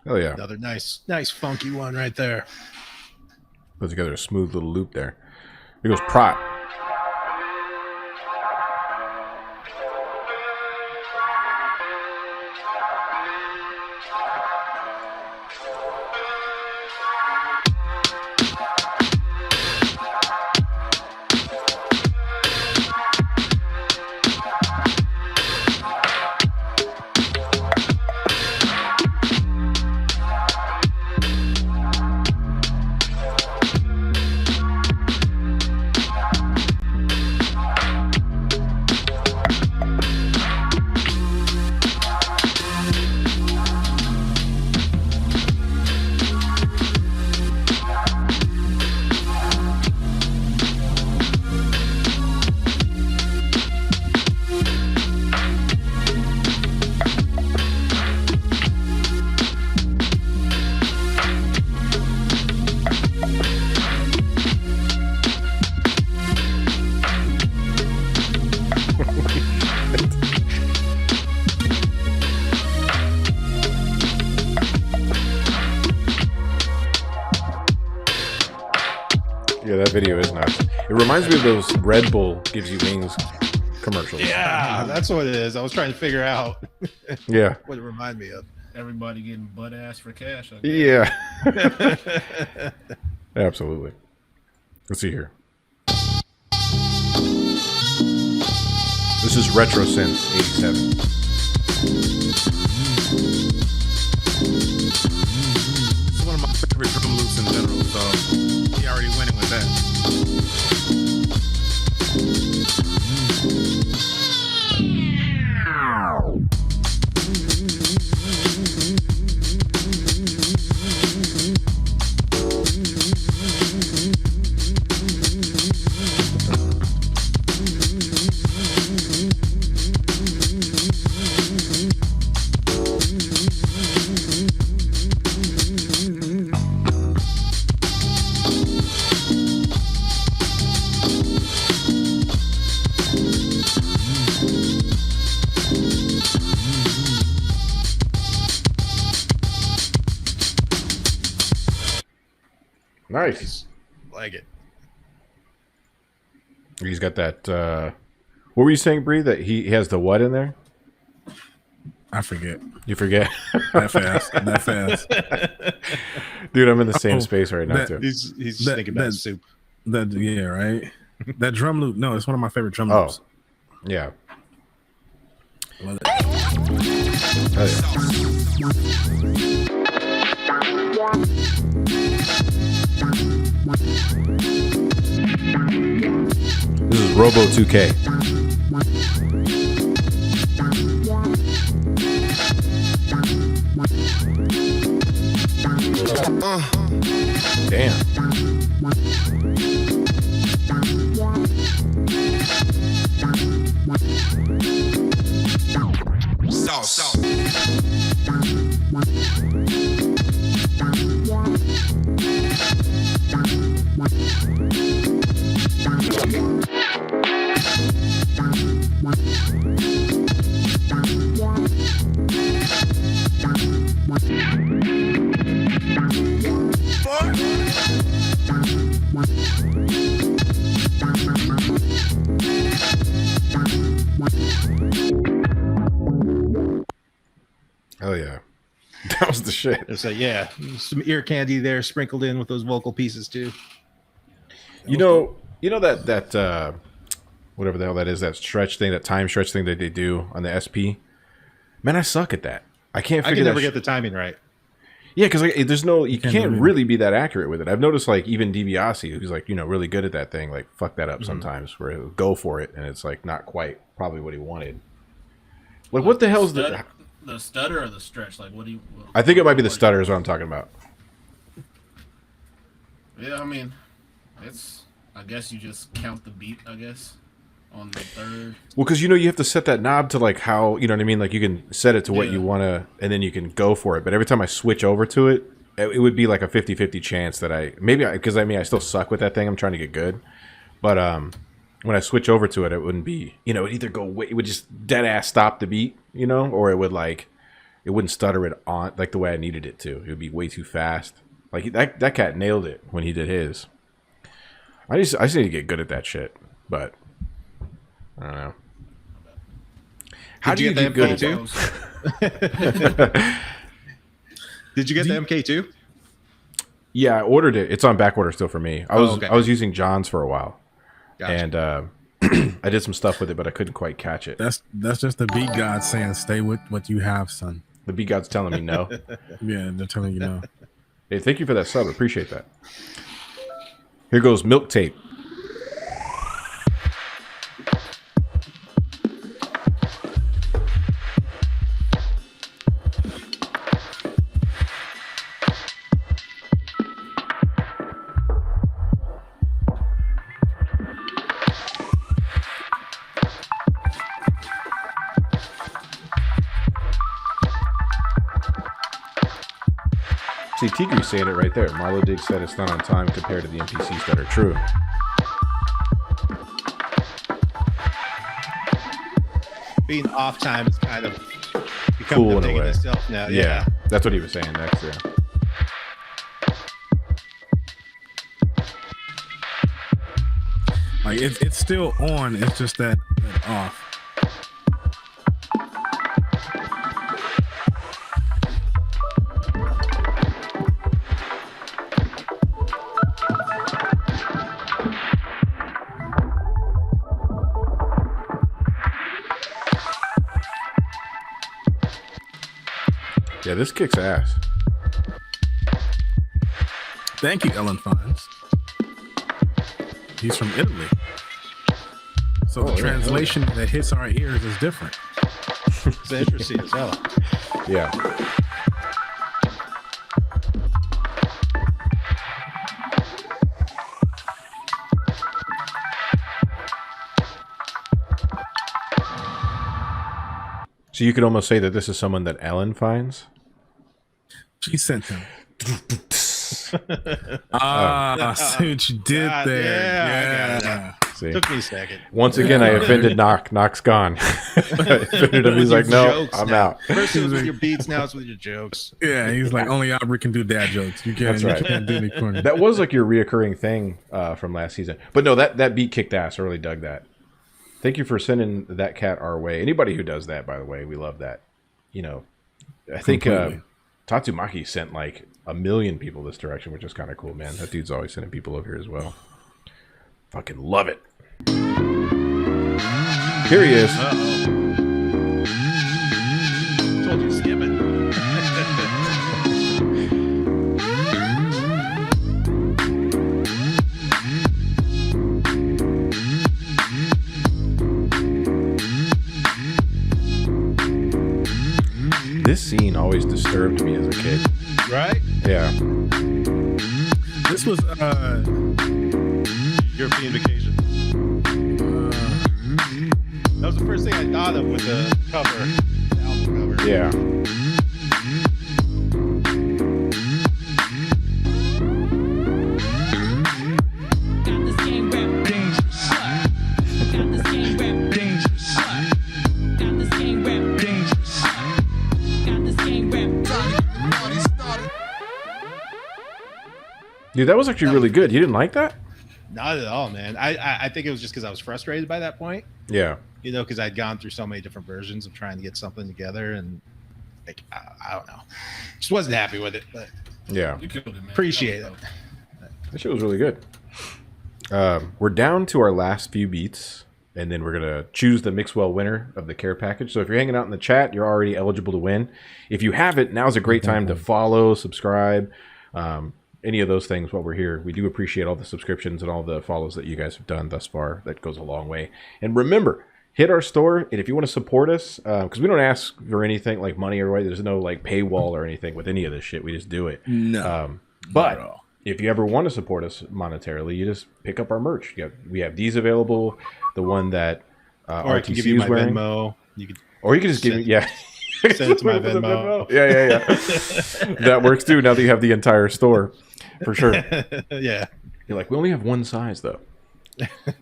Oh yeah. Another nice funky one right there. Put together a smooth little loop there. Here goes Prot. Yeah, that video is nuts. It reminds me of those Red Bull gives you wings commercials. Yeah, that's what it is. I was trying to figure out Yeah. what it reminded me of. Everybody getting butt ass for cash. Yeah. Absolutely. Let's see here. This is Retro Synth 87. It's one of my favorite drum loops in general, so he already winning with that. Nice. Like it. He's got that. What were you saying, Bree? That he has the what in there? I forget. You forget? That fast. That fast. Dude, I'm in the same space right now, too. He's thinking about soup. Yeah, right? That drum loop. No, it's one of my favorite drum Oh. loops. Yeah. Love it. Oh, yeah. This is Robo 2K. Damn. Oh yeah, that was the shit. It's like, yeah, some ear candy there sprinkled in with those vocal pieces too. You know that whatever the hell that is, that stretch thing, that time stretch thing that they do on the SP. Man, I suck at that. I can't I figure can that. never get the timing right. Yeah, because there's no, you can't really. really be that accurate with it. I've noticed, like, even DiBiase, who's like, really good at that thing, like fuck that up sometimes, where he'll go for it and it's like not quite probably what he wanted. Like, what the hell's the stutter or the stretch? Like, what do you? I think it might be the stutter is what I'm talking about. Yeah, I mean, it's. I guess you just count the beat. I guess on the third. Well, because you have to set that knob to like how, you know what I mean? Like you can set it to what Yeah. you want to, and then you can go for it. But every time I switch over to it, it would be like a 50-50 chance that because I still suck with that thing. I'm trying to get good. But when I switch over to it, it wouldn't be, it would either it would just dead ass stop the beat, or it would it wouldn't stutter it on like the way I needed it to. It would be way too fast. Like that cat nailed it when he did his. I just need to get good at that shit, but I don't know. How do you get good at it? Did you get the MK2? Yeah, I ordered it. It's on back order still for me. I was using John's for a while, and I did some stuff with it, but I couldn't quite catch it. That's just the beat god saying, "Stay with what you have, son." The beat god's telling me no. Yeah, they're telling you no. Hey, thank you for that sub. Appreciate that. Here goes Milk Tape. See, Tigre's saying it right there. Marlo Dig said it's not on time compared to the NPCs that are true. Being off time is kind of becoming Cool a in a thing in way. itself now. Yeah, that's what he was saying next. Yeah. Like it's still on. It's just that off. Yeah, this kicks ass. Thank you, Ellen Fines. He's from Italy. So the translation that hits our ears is different. It's interesting as hell. Yeah. So you could almost say that this is someone that Ellen finds? She sent him. I see what you did there. Yeah. See. Took me a second. Once again, I offended Knock. Knock's gone. I offended him. He's like, no, I'm out. First it was with your beats, now it's with your jokes. Yeah, he's like, only Aubrey can do dad jokes. You can't, That's right. You can't do any corny. That was like your reoccurring thing from last season. But no, that beat kicked ass. I really dug that. Thank you for sending that cat our way. Anybody who does that, by the way, we love that. You know, I think Tatsumaki sent like 1 million people this direction, which is kind of cool, man. That dude's always sending people over here as well. Fucking love it. Here he is. Told you to skip it. This scene always disturbed me as a kid. Right? Yeah. This was European Vacation. That was the first thing I thought of with the cover, the album cover. Yeah. Dude, that was actually really good. You didn't like that? Not at all, man. I think it was just because I was frustrated by that point. Yeah. You know, because I'd gone through so many different versions of trying to get something together, and like I don't know, just wasn't happy with it. But Yeah. You killed it, man. appreciate it. That shit was really good. We're down to our last few beats, and then we're going to choose the Mixwell winner of the care package. So if you're hanging out in the chat, you're already eligible to win. If you haven't, now's a great time to follow, subscribe, any of those things while we're here. We do appreciate all the subscriptions and all the follows that you guys have done thus far. That goes a long way. And remember, hit our store, and if you want to support us, because we don't ask for anything like money or what. There's no like paywall or anything with any of this shit. We just do it. no. But if you ever want to support us monetarily, you just pick up our merch. We have these available. The one that Or I can give RTC you is my wearing. Venmo. You could Or you can just give me, yeah. send it to my Venmo. Yeah. That works too. Now that you have the entire store, for sure. Yeah. You're like, we only have one size though.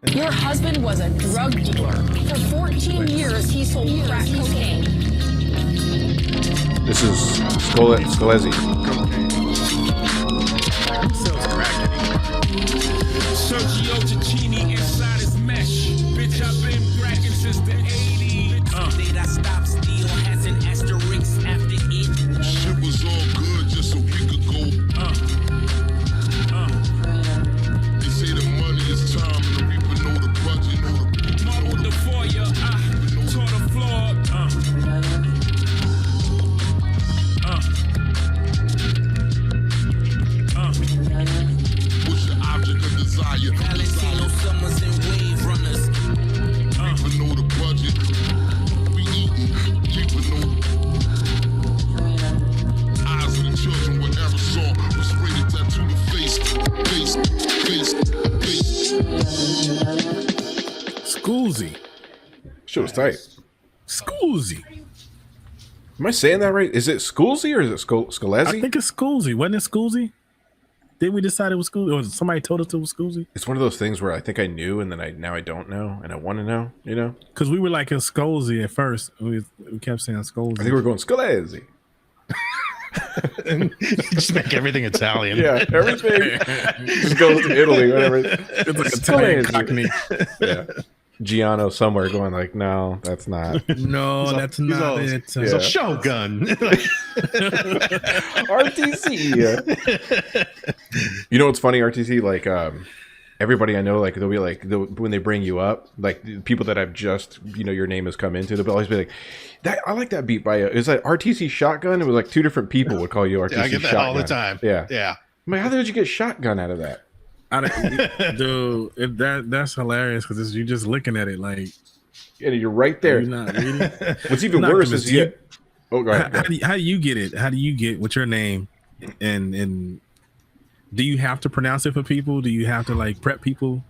Your husband was a drug dealer. For 14 years, he sold crack cocaine. This is Scalezi. Sergio Cicchini inside his mesh. Bitch, I've been cracking since the 80s. Did I stop steal? Has an asterisk after it. Shit was all good just a week ago. They say the money is time and the reaper know the budget. Modeled the foyer, tore the floor. What's your object of desire? Valentino Summers and Wave Runners. Reaper know the budget. We eatin', reaper know. Eyes of the children with aerosol. We spray the tattoo the face. Schoolsy. Shit was tight. Schoolsy. Am I saying that right? Is it Schoolsy or is it Scalezi? I think it's Schoolsy. Wasn't it Schoolsy? Did we decide it was Schoolsy? Or somebody told us it was Schoolsy? It's one of those things where I think I knew and then now I don't know and I want to know, you know? Because we were like, it's Schoolsy at first. We kept saying Schoolsy. I think we're going Scalezi. And just make everything Italian. Yeah, everything just goes to Italy, whatever. It's like Italian Cockney. Yeah. Giano somewhere going like, no, that's not. No, that's not it. He's a Shogun. RTC. You know what's funny, RTC? Like, everybody I know, like, they'll be like, when they bring you up, like, the people that I've just, your name has come into, they'll always be like, I like that beat by you. It's like RTC Shotgun. It was like two different people would call you RTC Shotgun. I get that all the time. Yeah. Yeah. I'm like, how did you get Shotgun out of that? Dude, that's hilarious because you're just looking at it like, and you're right there. You're not reading. What's even worse is go ahead. How do you get it? How do you get what's your name? And do you have to pronounce it for people? Do you have to like prep people?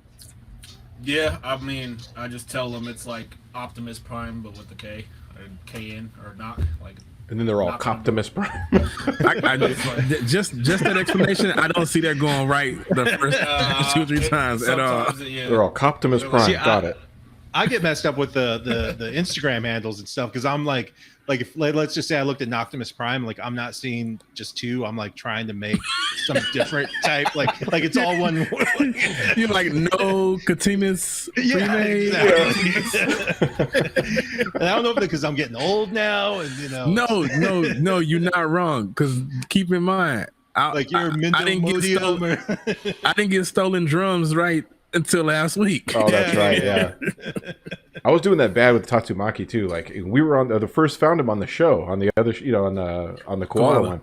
Yeah, I mean, I just tell them it's like Optimus Prime, but with the K, or KN, or knock, like. And then they're all Knocktimus Prime. Just that explanation, I don't see that going right the first 2 or 3 times at all. They're all Knocktimus Prime. See, Got it. I get messed up with the Instagram handles and stuff because I'm like if let's just say I looked at Knocktimus Prime, like I'm not seeing just 2. I'm like trying to make some different type, like it's all one. You're like no Knocktimus. Yeah, exactly. And I don't know if because I'm getting old now, and No, you're not wrong. Because keep in mind, I didn't get stolen drums right until last week. Oh, that's right. Yeah. I was doing that bad with Tatsumaki too. Like we were on the first found him on the show on the other, on the koala one,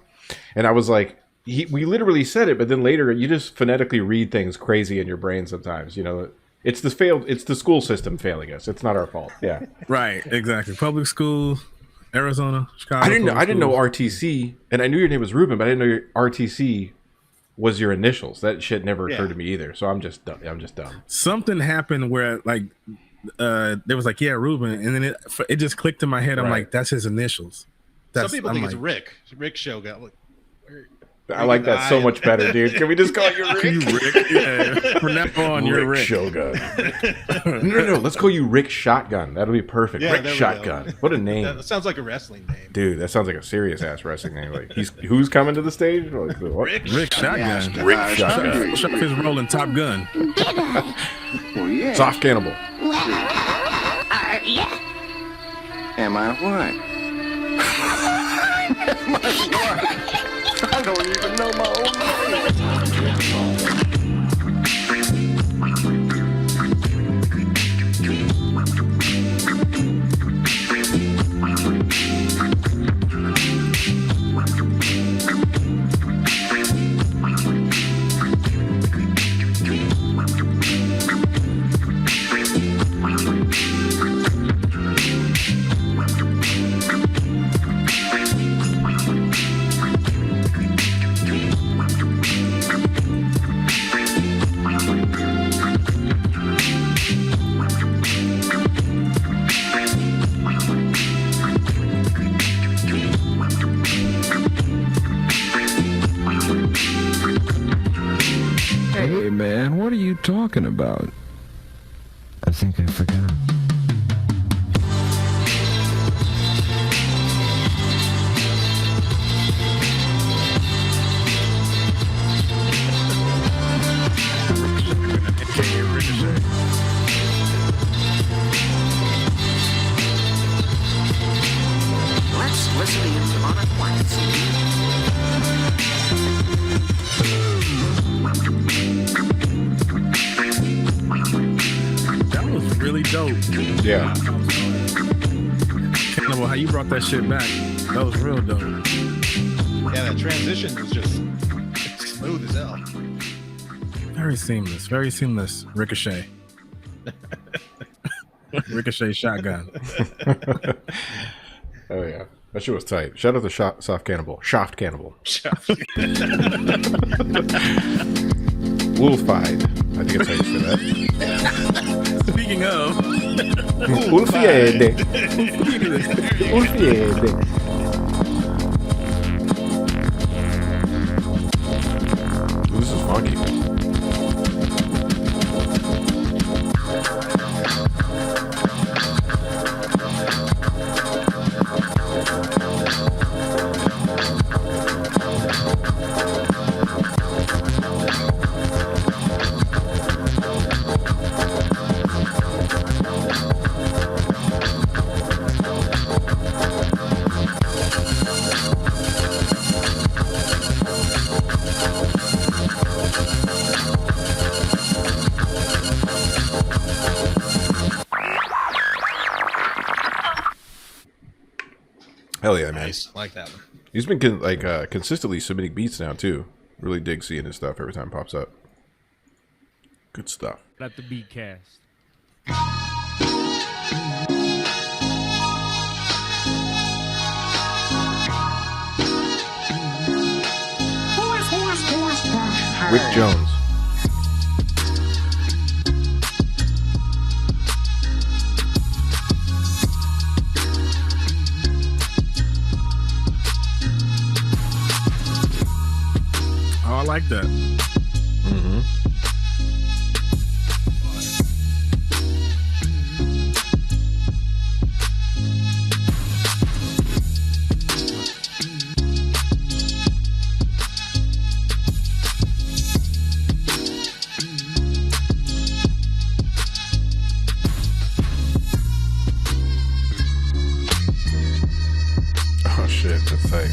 and I was like, we literally said it, but then later you just phonetically read things crazy in your brain sometimes. It's the school system failing us. It's not our fault. Yeah. Right. Exactly. Public school, Arizona, Chicago. I didn't know RTC, and I knew your name was Ruben, but I didn't know your RTC was your initials. That shit never occurred to me either. So I'm just dumb. Something happened where like there was like, yeah, Ruben, and then it just clicked in my head. I'm like, that's his initials. Some people think it's Rick Shogun. I like that so much better, dude. Can we just call you Rick? Yeah. From now on, you're Rick Shogun. No. Let's call you Rick Shotgun. That'll be perfect. Yeah, Rick Shotgun. What a name. That sounds like a wrestling name. Dude, that sounds like a serious ass wrestling name. Like who's coming to the stage? Like, what? Rick Shotgun. Rick Shotgun. Shut his role in Top Gun. Soft Cannibal. Yeah. Am I what? Am I what? I don't even know my own name. Hey man, what are you talking about? I think I forgot. Let's listen to him on a quiet That was really dope. Yeah. Cannibal, how you brought that shit back? That was real dope. Yeah, that transition was just smooth as hell. Very seamless. Ricochet. Ricochet Shotgun. Oh yeah, that shit was tight. Shout out to Soft Cannibal. Shaft Cannibal. Wolfied. I think that's how you say that. Speaking of. Wolfiede. Wolfiede. Ooh, this is funky. nice. I like that one. He's been consistently submitting beats now too. Really dig seeing his stuff every time it pops up. Good stuff. At the Beatcast. Rick Jones. Oh, I like that. Mm-hmm. Oh shit, that's tight.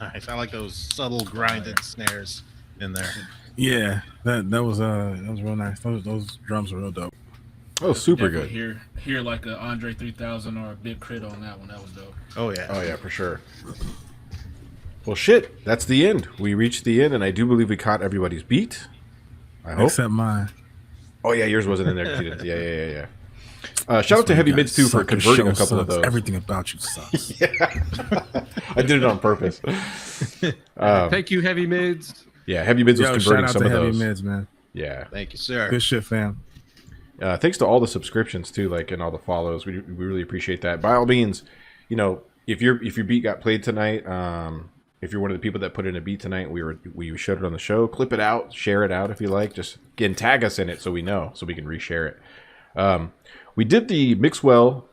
Nice. I like those subtle grinded snares in there. Yeah, that was real nice. Those drums were real dope. Oh, super Definitely good. Hear like a Andre 3000 or a Big Crit on that one. That was dope. Oh yeah. Oh yeah, for sure. Well, shit, that's the end. We reached the end, and I do believe we caught everybody's beat. I hope. Except mine. Oh yeah, yours wasn't in there. Yeah. Shout out to Heavy Mids too for converting a couple of those. Everything about you sucks. Yeah, I did it on purpose. Thank you, Heavy Mids. Yeah, Heavy Mids was converting some of Heavy those. Mids, man. Yeah, Thank you, sir. Good shit, fam. thanks to all the subscriptions too, like, and all the follows. We really appreciate that. By all means, you know, if your beat got played tonight, if you're one of the people that put in a beat tonight, we showed it on the show. Clip it out, share it out if you like. Just again, tag us in it so we know, so we can reshare it. We did the Mixwell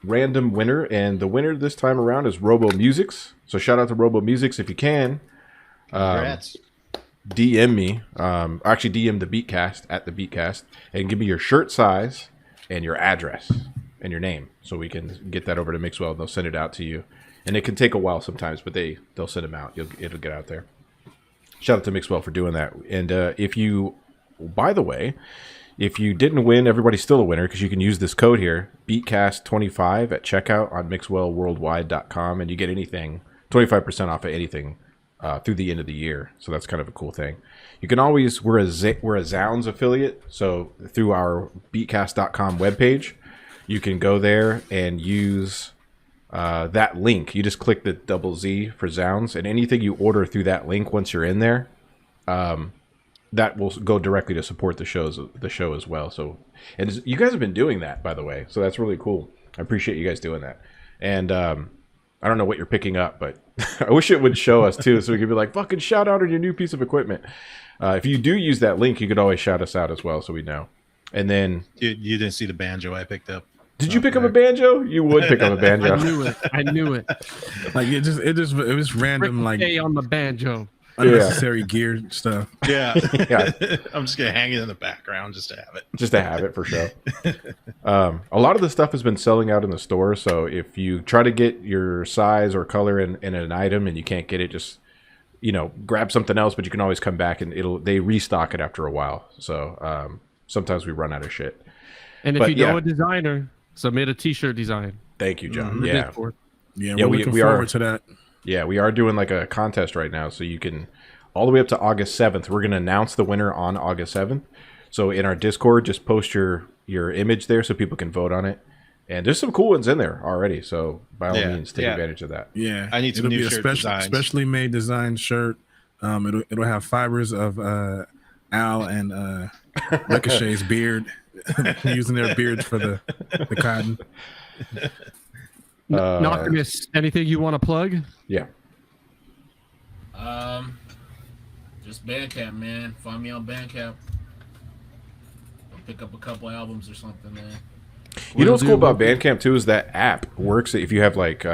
random winner, and the winner this time around is Robo Musics. So shout out to Robo Musics if you can. Congrats. DM me. Actually, DM the Beatcast at the Beatcast, and give me your shirt size and your address and your name, so we can get that over to Mixwell. And they'll send it out to you, and it can take a while sometimes, but they'll send them out. It'll get out there. Shout out to Mixwell for doing that. And by the way, if you didn't win, everybody's still a winner because you can use this code here, Beatcast25 at checkout on mixwellworldwide.com, and you get anything, 25% off of anything through the end of the year. So that's kind of a cool thing. You can always, we're a Zounds affiliate, so through our beatcast.com webpage, you can go there and use that link. You just click the $Z for Zounds, and anything you order through that link once you're in there, that will go directly to support the show as well. So, and you guys have been doing that, by the way, so that's really cool. I appreciate you guys doing that. And I don't know what you're picking up, but I wish it would show us too, so we could be like, fucking shout out on your new piece of equipment. If you do use that link, you could always shout us out as well, so we know. And then you didn't see the banjo I picked up. Did you pick up a banjo? You would pick up a banjo. I knew it. Like it was random, like on the banjo. Unnecessary gear stuff. Yeah. Yeah. I'm just gonna hang it in the background just to have it. Just to have it for sure. A lot of the stuff has been selling out in the store, so if you try to get your size or color in an item and you can't get it, just grab something else. But you can always come back and they restock it after a while. So sometimes we run out of shit. And if you know a designer, submit a t-shirt design. Thank you, John. Mm-hmm. We're looking forward to that. Yeah, we are doing like a contest right now, so you can, all the way up to August 7th. We're going to announce the winner on August 7th. So in our Discord, just post your image there so people can vote on it. And there's some cool ones in there already, so by all means, take advantage of that. Yeah, I need some new shirt designs. Specially made design shirt. It'll have fibers of Al and Ricochet's beard, using their beards for the cotton. Knocktimus, anything you want to plug? Yeah. Just Bandcamp, man. Find me on Bandcamp. I'll pick up a couple albums or something, man. You know what's cool about Bandcamp too is that app works if you have like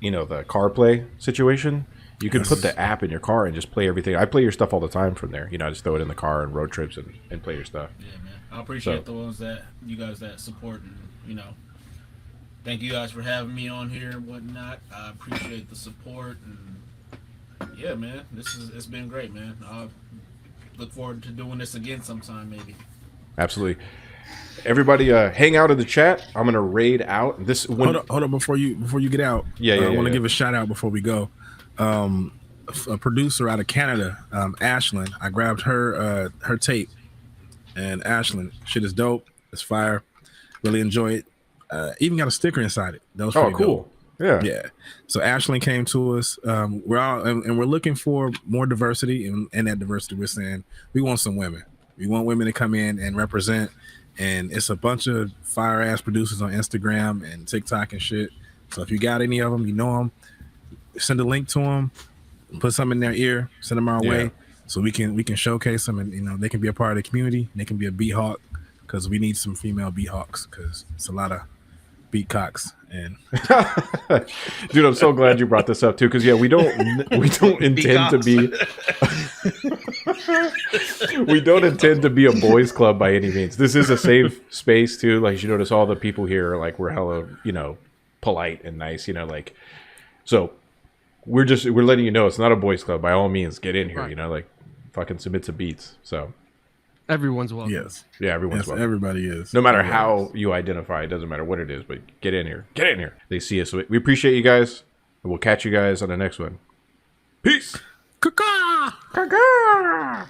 the CarPlay situation. You can put the app in your car and just play everything. I play your stuff all the time from there. I just throw it in the car and road trips and play your stuff. Yeah, man. I appreciate the ones that you guys that support and thank you guys for having me on here and whatnot. I appreciate the support and yeah, man, it's been great, man. I look forward to doing this again sometime, maybe. Absolutely. Everybody, hang out in the chat. I'm gonna raid out this. Hold up before you get out. I want to give a shout out before we go. A producer out of Canada, Ashlyn. I grabbed her tape, and Ashlyn, shit is dope. It's fire. Really enjoy it. Even got a sticker inside it. That was pretty cool. Dope. Yeah. So Ashlyn came to us. We're all and we're looking for more diversity, and that diversity we're saying we want some women. We want women to come in and represent. And it's a bunch of fire ass producers on Instagram and TikTok and shit. So if you got any of them, them, send a link to them, put some in their ear, send them our way, so we can showcase them, and they can be a part of the community. They can be a beat hawk, because we need some female beat hawks, because it's a lot of beat cocks. And dude, I'm so glad you brought this up too, because we don't intend to be we don't intend to be a boys club by any means. This is a safe space too. Like, you notice all the people here are like, we're hella polite and nice, so we're letting you know it's not a boys club. By all means, get in here, like fucking submit some beats. So everyone's welcome. Yes. Yeah, everyone's welcome. Everybody is. No matter how you identify, it doesn't matter what it is, but get in here. Get in here. They see us. So we appreciate you guys, and we'll catch you guys on the next one. Peace. Caca. Caca.